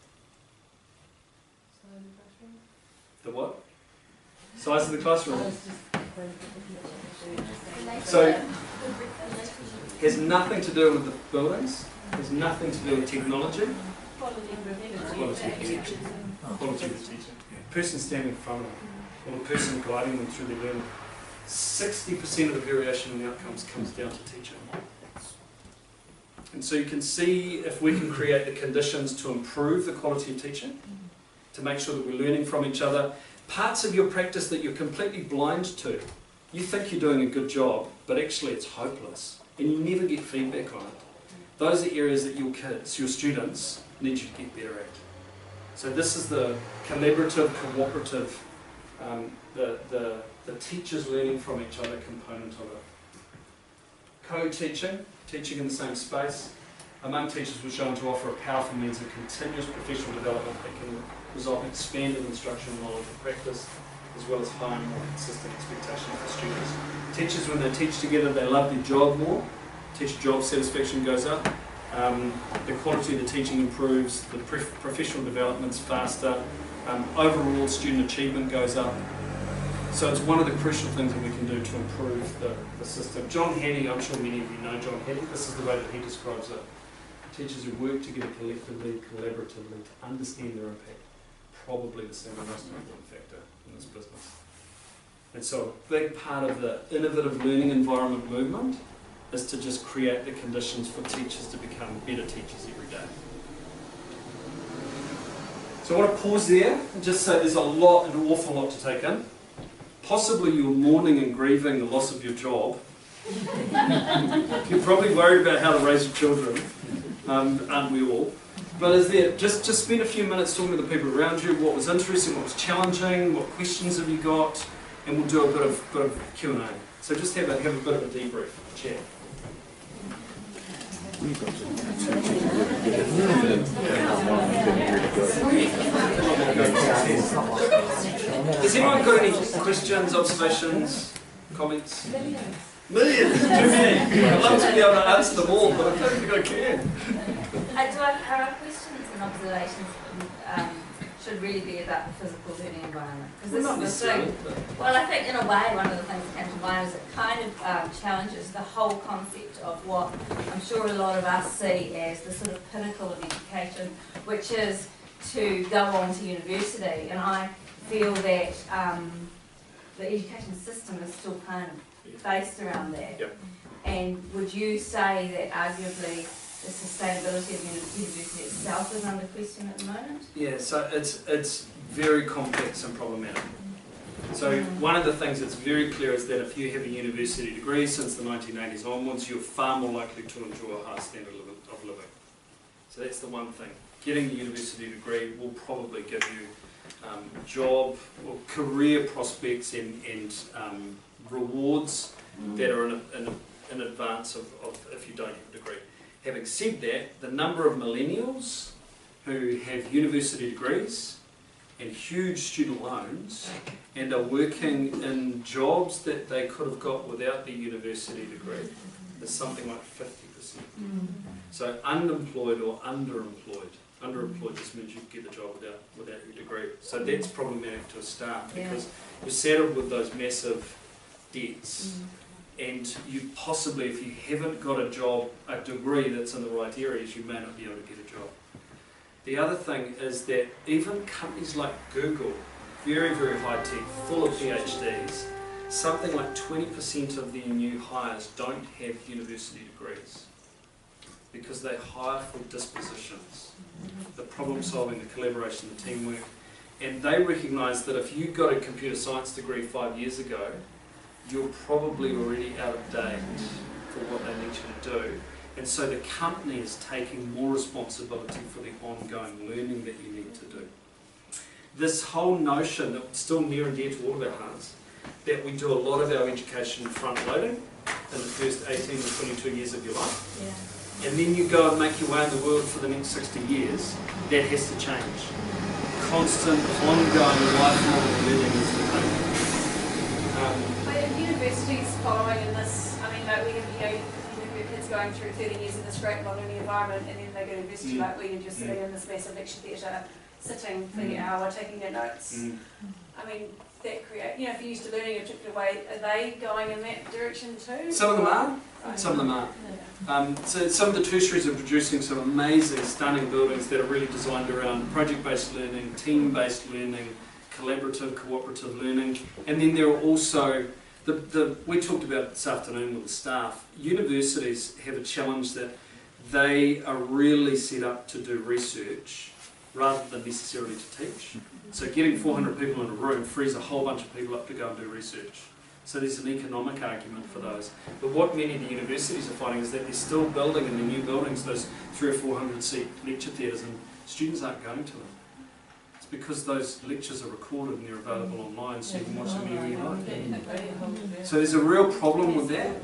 The what? Size of the classroom. So, has nothing to do with the buildings, has nothing to do with technology. Quality of teaching. Quality of the teaching. The person standing in front of them, or the person guiding them through their learning. 60% of the variation in the outcomes comes down to teaching. And so you can see if we can create the conditions to improve the quality of teaching, to make sure that we're learning from each other. Parts of your practice that you're completely blind to, you think you're doing a good job, but actually it's hopeless, and you never get feedback on it. Those are areas that your kids, your students, need you to get better at. So this is the collaborative, cooperative, the teachers learning from each other component of it. Co-teaching, teaching in the same space, among teachers was shown to offer a powerful means of continuous professional development that can result in expanded instructional knowledge and practice, as well as higher and more consistent expectations for students. Teachers, when they teach together, they love their job more. Teacher job satisfaction goes up. The quality of the teaching improves. The professional development's faster. Overall student achievement goes up. So it's one of the crucial things that we can do to improve the system. John Hattie, I'm sure many of you know John Hattie, this is the way that he describes it. Teachers who work together collectively, collaboratively, to understand their impact, probably the single most important factor in this business. And so a big part of the innovative learning environment movement is to just create the conditions for teachers to become better teachers every day. So I want to pause there and just say there's an awful lot to take in. Possibly you're mourning and grieving the loss of your job. You're probably worried about how to raise your children, aren't we all? But is there, just spend a few minutes talking to the people around you, what was interesting, what was challenging, what questions have you got, and we'll do a bit of Q&A. So just have a bit of a debrief, chat. Has anyone got any questions, observations, comments? Millions! Too many! I'd love to be able to answer them all, but I don't think I can. Our questions and observations should really be about the physical learning environment. Because this is the thing. Well, I think in a way, one of the things that came to mind is it kind of challenges the whole concept of what I'm sure a lot of us see as the sort of pinnacle of education, which is to go on to university. And I feel that the education system is still kind of based around that. Yep. And would you say that arguably the sustainability of university itself is under question at the moment? Yeah, so it's very complex and problematic. So one of the things that's very clear is that if you have a university degree since the 1980s onwards, you're far more likely to enjoy a higher standard of living. So that's the one thing. Getting the university degree will probably give you job or career prospects and rewards that are in advance of if you don't have a degree. Having said that, the number of millennials who have university degrees and huge student loans and are working in jobs that they could have got without their university degree is something like 50%. So unemployed or underemployed. Underemployed just means you get the job without your degree. So that's problematic to a start because you're saddled with those massive debts. And you possibly, if you haven't got a degree that's in the right areas, you may not be able to get a job. The other thing is that even companies like Google, very, very high tech, full of PhDs, something like 20% of their new hires don't have university degrees because they hire for dispositions, the problem solving, the collaboration, the teamwork. And they recognise that if you got a computer science degree 5 years ago, you're probably already out of date for what they need you to do. And so the company is taking more responsibility for the ongoing learning that you need to do. This whole notion that's still near and dear to all of our hearts, that we do a lot of our education front-loading in the first 18 or 22 years of your life, and then you go and make your way in the world for the next 60 years, that has to change. Constant, ongoing, lifelong learning is the thing. But are universities following in this? I mean, like we have, you have your kids going through 30 years in this great learning environment, and then they go to university like we, and just sitting in this massive lecture theatre, sitting for the hour, taking their notes. I mean, that create, you know, if you're used to learning a particular way, are they going in that direction too? Some of them are. Right. Some of them aren't. So some of the tertiaries are producing some amazing, stunning buildings that are really designed around project-based learning, team-based learning, collaborative, cooperative learning. And then there are also, we talked about this afternoon with the staff, universities have a challenge that they are really set up to do research rather than necessarily to teach. So getting 400 people in a room frees a whole bunch of people up to go and do research. So there's an economic argument for those. But what many of the universities are finding is that they're still building in the new buildings those 300 or 400 seat lecture theatres, and students aren't going to them. It's because those lectures are recorded and they're available online, so you can watch them anywhere you like. So there's a real problem with that.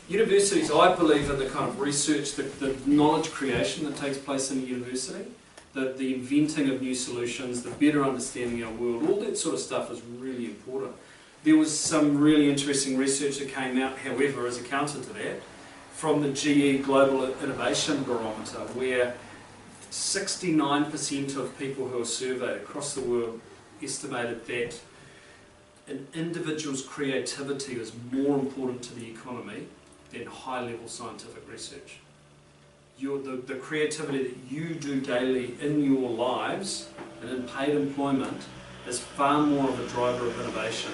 Universities, I believe, are the kind of research, the knowledge creation that takes place in a university. The inventing of new solutions, the better understanding our world, all that sort of stuff is really important. There was some really interesting research that came out, however, as a counter to that, from the GE Global Innovation Barometer, where 69% of people who are surveyed across the world estimated that an individual's creativity is more important to the economy than high-level scientific research. The creativity that you do daily in your lives and in paid employment is far more of a driver of innovation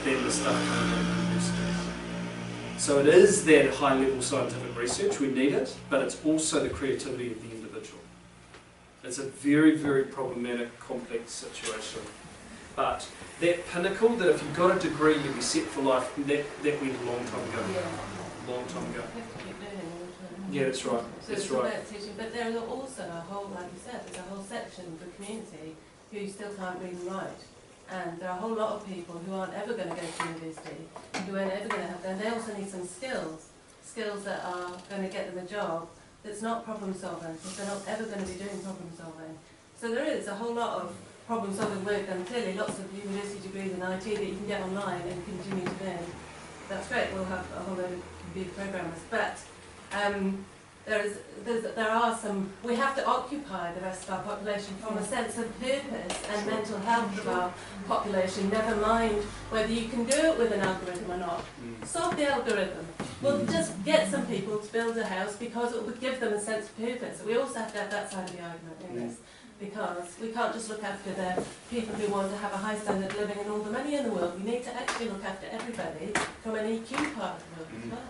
than the stuff coming out of universities. So it is that high-level scientific research, we need it, but it's also the creativity of the individual. It's a very, very problematic, complex situation. But that pinnacle, that if you've got a degree, you'll be set for life, that went a long time ago. Long time ago. Yeah, that's right. So that's it's right. about teaching, but there is also a whole, like you said, there's a whole section of the community who still can't read and write. And there are a whole lot of people who aren't ever going to go to university, who aren't ever going to have them. They also need some skills that are going to get them a job that's not problem solving, because they're not ever going to be doing problem solving. So there is a whole lot of problem solving work, and clearly lots of university degrees in IT that you can get online and continue to learn. That's great, we'll have a whole load of computer programmers. But there are some, we have to occupy the rest of our population from a sense of purpose and mental health of our population, never mind whether you can do it with an algorithm or not. Solve the algorithm. We'll just get some people to build a house because it would give them a sense of purpose. We also have to have that side of the argument in this, because we can't just look after the people who want to have a high standard of living and all the money in the world. We need to actually look after everybody from an EQ part of the world as well.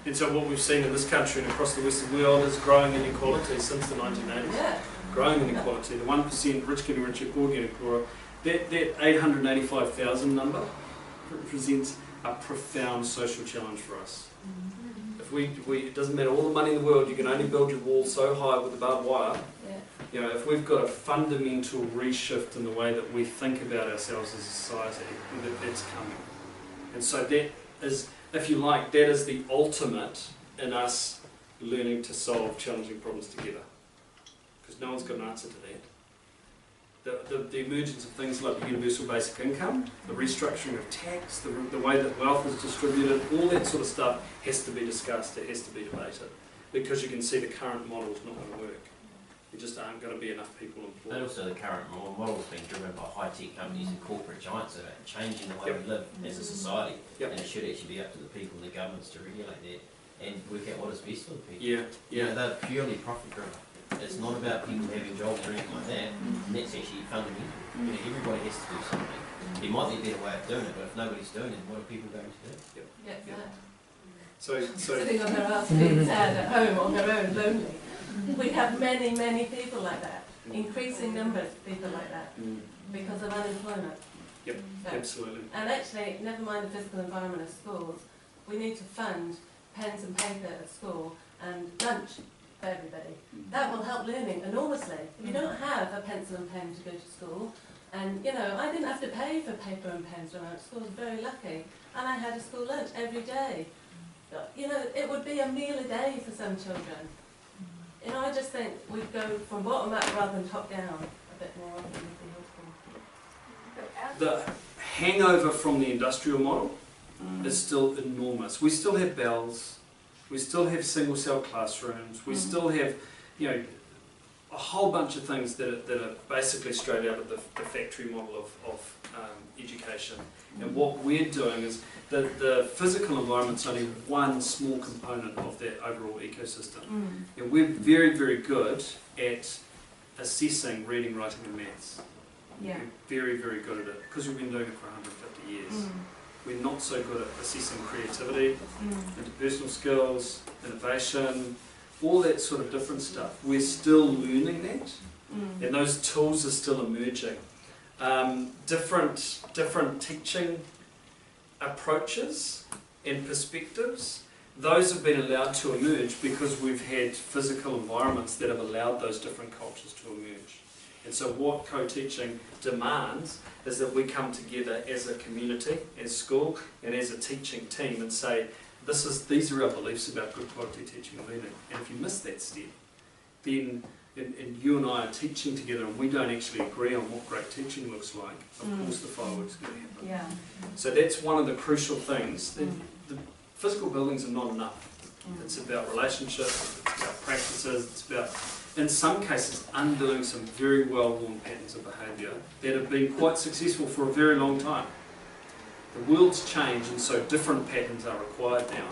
And so what we've seen in this country and across the Western world is growing inequality since the 1980s. Yeah. Growing inequality. The 1% rich getting richer, poor getting poorer. That 885,000 number represents a profound social challenge for us. If it doesn't matter all the money in the world, you can only build your wall so high with the barbed wire. Yeah. You know, if we've got a fundamental reshift in the way that we think about ourselves as a society, that's coming. And so that is, if you like, that is the ultimate in us learning to solve challenging problems together. Because no one's got an answer to that. The emergence of things like the universal basic income, the restructuring of tax, the way that wealth is distributed, all that sort of stuff has to be discussed, it has to be debated. Because you can see the current model is not going to work. There just aren't going to be enough people employed. But also the current model is being driven by high-tech companies and corporate giants that are changing the way we live as a society. And it should actually be up to the people and the governments to regulate that and work out what is best for the people. You know, they're purely profit-driven. It's not about people having jobs or anything like that, and that's actually fundamental. You know, everybody has to do something. There might be a better way of doing it, but if nobody's doing it, what are people going to do? So sitting on their ass being sad at home on their own, lonely. We have many, many people like that, increasing numbers of people like that, because of unemployment. Yep, absolutely. And actually, never mind the physical environment of schools, we need to fund pens and paper at school and lunch for everybody. That will help learning enormously. If you don't have a pencil and pen to go to school, and you know, I didn't have to pay for paper and pens when I was at school, I was very lucky, and I had a school lunch every day. You know, it would be a meal a day for some children. You know, I just think we'd go from bottom up rather than top down a bit more often would be helpful. The hangover from the industrial model is still enormous. We still have bells, we still have single cell classrooms, we still have, you know, a whole bunch of things that are basically straight out of the factory model of education. And what we're doing is the physical environment's only one small component of that overall ecosystem. And we're very, very good at assessing reading, writing and maths. Yeah. We're very, very good at it because we've been doing it for 150 years. We're not so good at assessing creativity, interpersonal skills, innovation, all that sort of different stuff. We're still learning that, and those tools are still emerging. Different teaching approaches and perspectives, those have been allowed to emerge because we've had physical environments that have allowed those different cultures to emerge. And so what co-teaching demands is that we come together as a community, as school, and as a teaching team and say, these are our beliefs about good quality teaching and learning. And if you miss that step, then and you and I are teaching together and we don't actually agree on what great teaching looks like, of course the fireworks going to happen. Yeah. So that's one of the crucial things. The physical buildings are not enough. It's about relationships, it's about practices, it's about, in some cases, undoing some very well-worn patterns of behaviour that have been quite successful for a very long time. The world's changed and so different patterns are required now.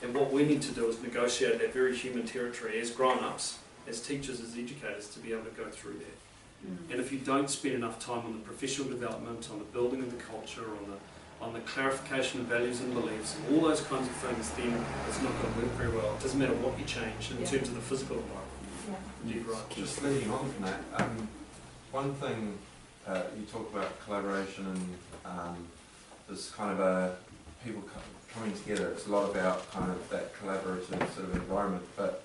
And what we need to do is negotiate that very human territory as grown-ups, as teachers, as educators, to be able to go through that. And if you don't spend enough time on the professional development, on the building of the culture, on the clarification of values and beliefs, and all those kinds of things, then it's not going to work very well. It doesn't matter what you change in terms of the physical environment. Indeed, right. Just leading on from that, one thing you talk about collaboration and this kind of people coming together. It's a lot about kind of that collaborative sort of environment. But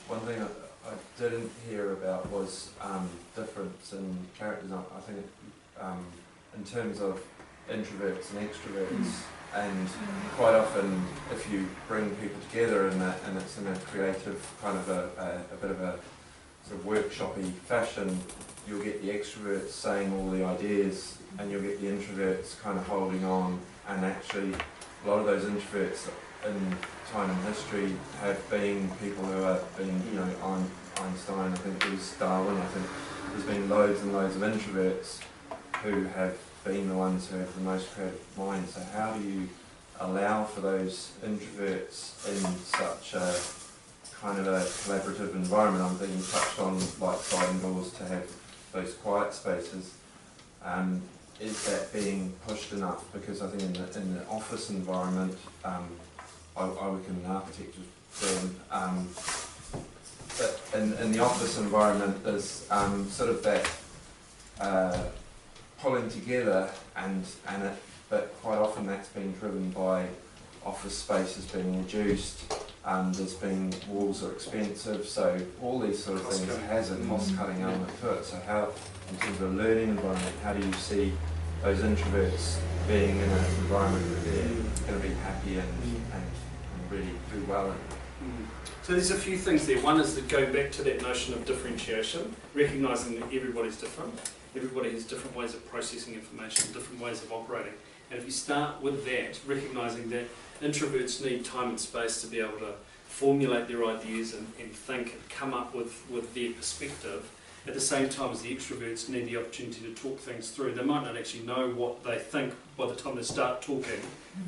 one thing I didn't hear about was difference in characters. I think in terms of introverts and extroverts, and quite often if you bring people together and it's in a creative kind of a bit of a sort of workshoppy fashion, you'll get the extroverts saying all the ideas and you'll get the introverts kind of holding on, and actually a lot of those introverts in time and history have been people who have been, you know, Einstein, I think it was Darwin, I think there's been loads and loads of introverts who have been the ones who have the most creative minds. So how do you allow for those introverts in such a kind of a collaborative environment? I'm thinking you touched on like sliding doors to have those quiet spaces. Is that being pushed enough? Because I think in the office environment, I work in an architecture firm, but in the office environment there's sort of that pulling together, but quite often that's been driven by office spaces being reduced. There's been walls are expensive, so all these sort of things has a cost-cutting element to it. So how, in terms of a learning environment, how do you see those introverts being in an environment where they're going to be happy and really do well in? So there's a few things there. One is to go back to that notion of differentiation, recognising that everybody's different. Everybody has different ways of processing information, different ways of operating. And if you start with that, recognising that introverts need time and space to be able to formulate their ideas and think and come up with their perspective, at the same time as the extroverts need the opportunity to talk things through. They might not actually know what they think by the time they start talking,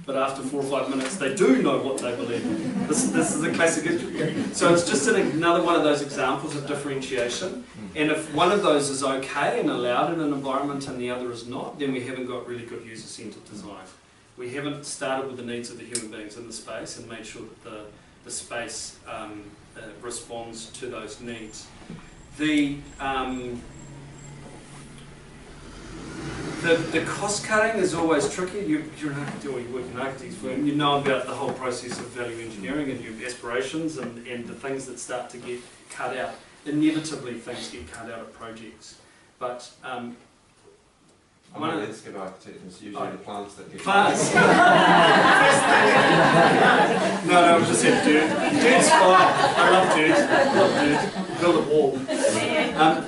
but after 4 or 5 minutes they do know what they believe. This is a classic extrovert. So it's just another one of those examples of differentiation. And if one of those is okay and allowed in an environment and the other is not, then we haven't got really good user-centered design. We haven't started with the needs of the human beings in the space and made sure that the space responds to those needs. The cost cutting is always tricky. You're an architect or you work in an architect's firm. You know about the whole process of value engineering and your aspirations and the things that start to get cut out. Inevitably, things get cut out of projects. But I'm a landscape architect, and it's usually the plants that get plants. No, I was just saying dirt. Dirt's fine. I love dirt. Build a wall.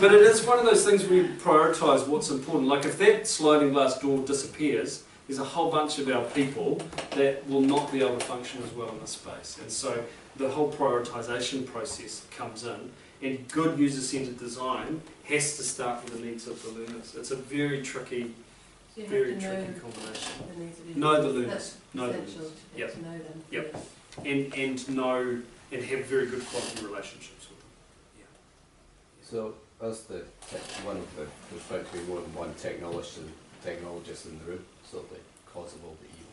But it is one of those things where you prioritise what's important. Like if that sliding glass door disappears, there's a whole bunch of our people that will not be able to function as well in this space. And so the whole prioritisation process comes in, and good user-centred design has to start with the needs of the learners. It's a very tricky, So you have very to tricky know combination. the needs of your Know the learners. learners. That's Know the essential learners. to Yep. get to know them. Yep. Yes. And know and have very good quality relationships with them. So, as the one of the, there's about to be more than one technologist in the room, so the cause of all the evil.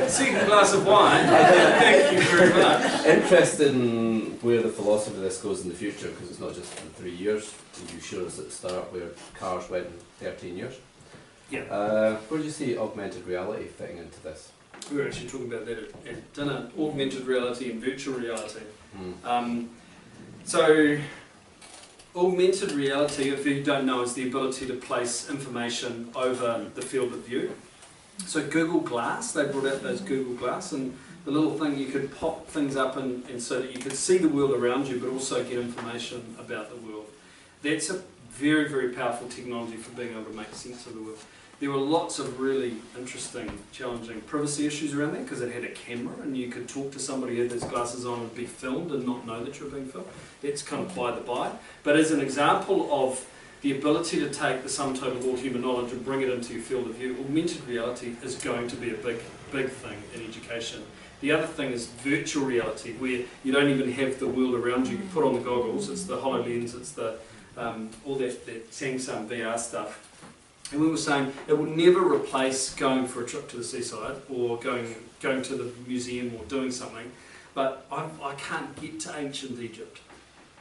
Second glass of wine. Thank you very much. Interested in where the philosophy of this goes in the future, because it's not just in 3 years. You showed us at the start where cars went in 13 years. Yeah. Where do you see augmented reality fitting into this? We were actually talking about that at dinner, augmented reality and virtual reality. So, augmented reality, if you don't know, is the ability to place information over the field of view. So Google Glass, they brought out those Google Glass, and the little thing, you could pop things up and so that you could see the world around you, but also get information about the world. That's a very, very powerful technology for being able to make sense of the world. There were lots of really interesting, challenging privacy issues around that because it had a camera and you could talk to somebody who had those glasses on and be filmed and not know that you're being filmed. That's kind of by the by. But as an example of the ability to take the sum total of all human knowledge and bring it into your field of view, augmented reality is going to be a big, big thing in education. The other thing is virtual reality, where you don't even have the world around you. You put on the goggles, it's the HoloLens, it's the all that Samsung VR stuff. And we were saying it will never replace going for a trip to the seaside or going to the museum or doing something, but I can't get to ancient Egypt.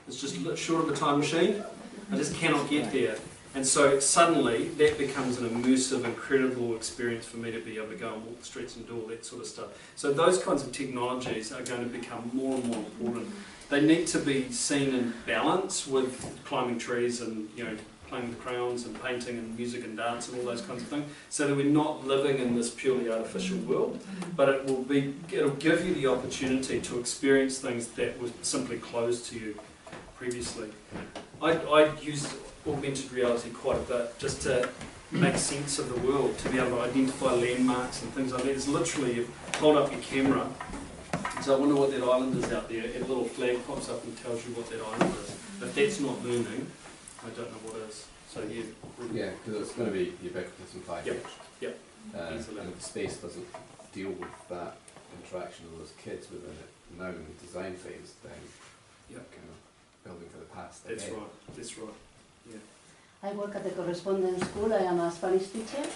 It's just short of a time machine. I just cannot get there. And so suddenly that becomes an immersive, incredible experience for me to be able to go and walk the streets and do all that sort of stuff. So those kinds of technologies are going to become more and more important. They need to be seen in balance with climbing trees and, you know, playing with crayons and painting and music and dance and all those kinds of things, so that we're not living in this purely artificial world, but it'll give you the opportunity to experience things that were simply closed to you previously. I used augmented reality quite a bit just to make sense of the world, to be able to identify landmarks and things like that. It's literally, you hold up your camera, so I wonder what that island is out there, and a little flag pops up and tells you what that island is. If that's not learning, I don't know what is. So yeah. Yeah, because it's going to be ubiquitous in 5 years. Yep. And if the space doesn't deal with that interaction of those kids within it now in the design phase, then kind of building for the past. That's right. That's right. Yeah. I work at the correspondence school. I am a Spanish teacher,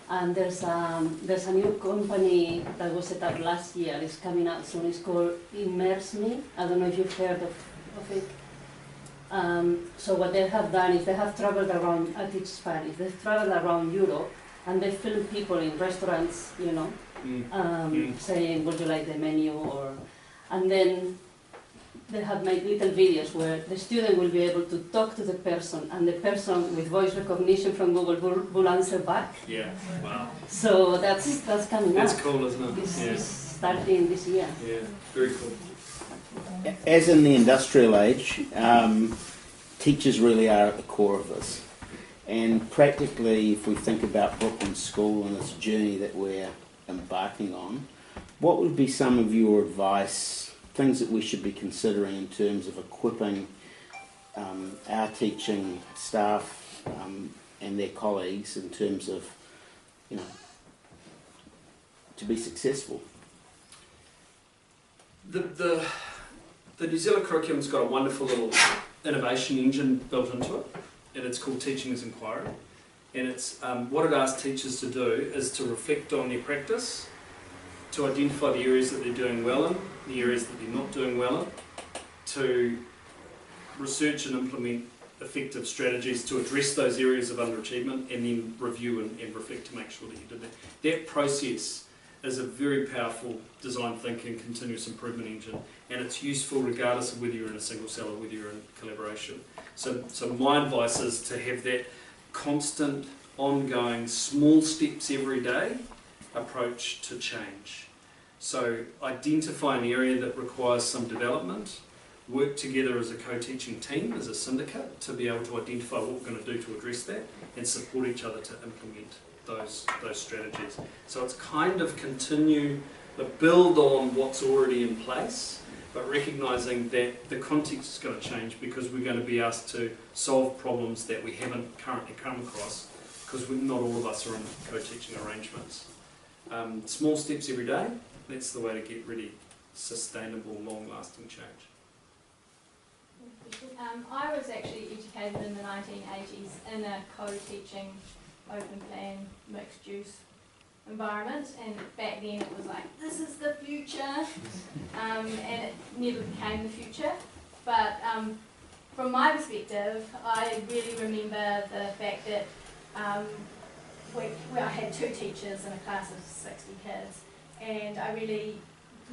and there's a new company that was set up last year. It's coming out soon. It's called Immerse Me. I don't know if you've heard of it. So what they have done is they have traveled around. I teach Spanish. They've traveled around Europe and they film people in restaurants, you know, saying, "Would you like the menu?" And then they have made little videos where the student will be able to talk to the person, and the person with voice recognition from Google will answer back. Yeah. Wow. So that's coming up. That's cool, isn't it? It's starting this year. Yeah. Very cool. As in the industrial age, teachers really are at the core of this. And practically, if we think about Brooklyn School and this journey that we're embarking on, what would be some of your advice, things that we should be considering in terms of equipping our teaching staff and their colleagues in terms of, you know, to be successful? The New Zealand curriculum's got a wonderful little innovation engine built into it, and it's called Teaching as Inquiry. And it's what it asks teachers to do is to reflect on their practice, to identify the areas that they're doing well in, the areas that they're not doing well in, to research and implement effective strategies to address those areas of underachievement, and then review and reflect to make sure that you did that. That process is a very powerful design thinking, continuous improvement engine, and it's useful regardless of whether you're in a single cell or whether you're in collaboration. So my advice is to have that constant, ongoing, small steps every day approach to change. So identify an area that requires some development, work together as a co-teaching team, as a syndicate, to be able to identify what we're going to do to address that and support each other to implement those strategies. So it's kind of continue, but build on what's already in place, but recognising that the context is going to change because we're going to be asked to solve problems that we haven't currently come across because not all of us are in co-teaching arrangements. Small steps every day, that's the way to get really sustainable, long-lasting change. I was actually educated in the 1980s in a co-teaching, open plan, mixed use environment, and back then it was like, this is the future, and it never became the future. But from my perspective, I really remember the fact that I had 2 teachers in a class of 60 kids, and I really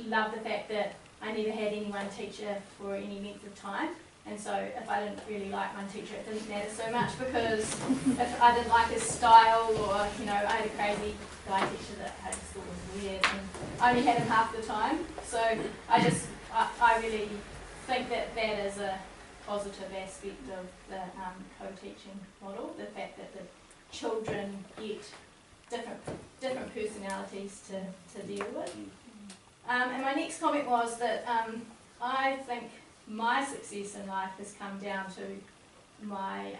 loved the fact that I never had any one teacher for any length of time. And so if I didn't really like one teacher, it didn't matter so much, because if I didn't like his style, or, you know, I had a crazy guy teacher that I just thought was weird, and I only had him half the time. So I really think that that is a positive aspect of the co-teaching model, the fact that the children get different personalities to deal with. And my next comment was that I think my success in life has come down to my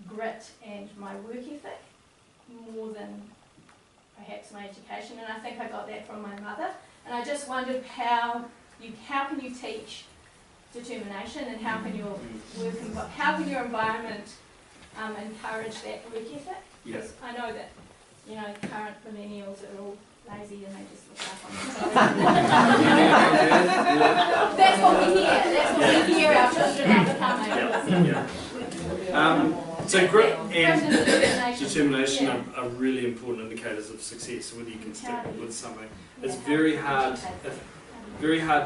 grit and my work ethic more than perhaps my education, and I think I got that from my mother. And I just wondered how can you teach determination, and how can your environment encourage that work ethic? Because I know that, you know, current millennials are all lazy and they just look up on themselves. That's what we hear. That's what we hear our children are becoming. So grit and determination are really important indicators of success, whether you can stick with something. It's very hard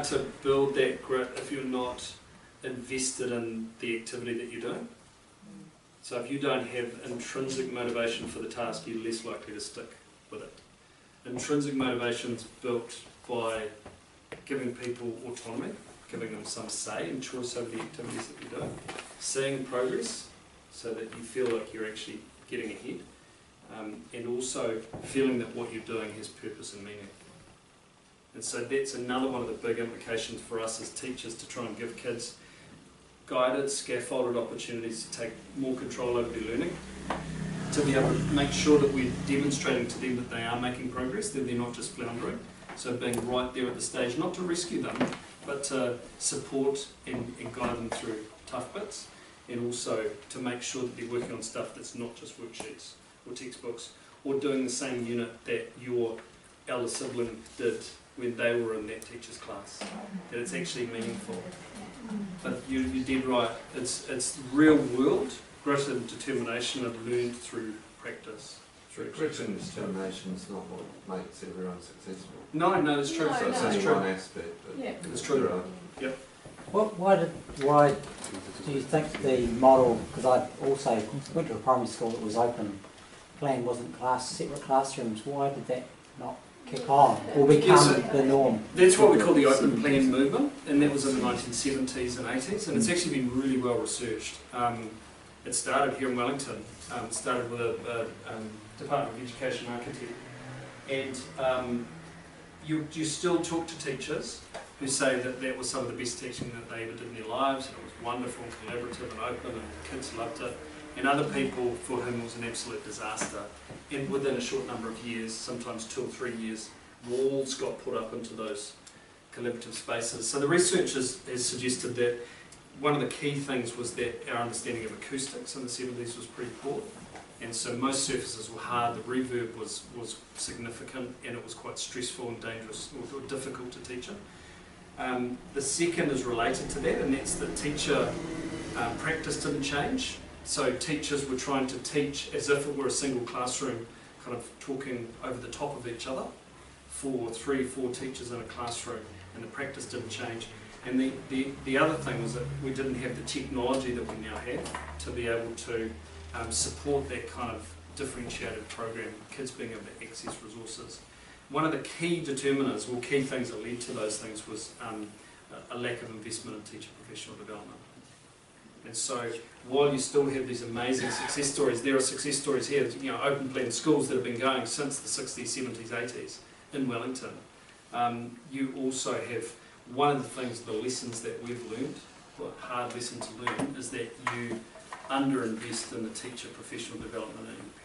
to build that grit if you're not invested in the activity that you're doing. So if you don't have intrinsic motivation for the task, you're less likely to stick with it. Intrinsic motivation is built by giving people autonomy, giving them some say and choice over the activities that you're doing, seeing progress so that you feel like you're actually getting ahead, and also feeling that what you're doing has purpose and meaning. And so that's another one of the big implications for us as teachers, to try and give kids guided, scaffolded opportunities to take more control over their learning, to be able to make sure that we're demonstrating to them that they are making progress, that they're not just floundering. So being right there at the stage, not to rescue them, but to support and guide them through tough bits, and also to make sure that they're working on stuff that's not just worksheets or textbooks, or doing the same unit that your elder sibling did when they were in that teacher's class, that it's actually meaningful. But you did right, it's real world grit and determination are learned through practice. Grit and determination is not what makes everyone successful. No, it's true. So it's only one aspect. But it's true. Right. Yep. Why do you think the model, because I also went to a primary school that was open plan, wasn't separate classrooms, why did that not kick on or become the norm? That's what we call the open plan movement, and that was in the 1970s and 80s, and it's actually been really well researched. It started here in Wellington. It started with a Department of Education architect, and you still talk to teachers who say that that was some of the best teaching that they ever did in their lives, and it was wonderful and collaborative and open, and kids loved it. And other people for whom it was an absolute disaster. And within a short number of years, sometimes 2 or 3 years, walls got put up into those collaborative spaces. So the research has suggested that one of the key things was that our understanding of acoustics in the 70s was pretty poor. And so most surfaces were hard, the reverb was significant, and it was quite stressful and dangerous, or difficult to teach in. The second is related to that, and that's that teacher practice didn't change. So teachers were trying to teach as if it were a single classroom, kind of talking over the top of each other for 3 or 4 teachers in a classroom, and the practice didn't change. And the other thing was that we didn't have the technology that we now have to be able to support that kind of differentiated program, kids being able to access resources. One of the key determiners, or key things that led to those things, was a lack of investment in teacher professional development. And so while you still have these amazing success stories, there are success stories here, you know, open plan schools that have been going since the 60s, 70s, 80s in Wellington. You also have, one of the things, the lessons that we've learned, a hard lesson to learn, is that you underinvest in the teacher professional development at your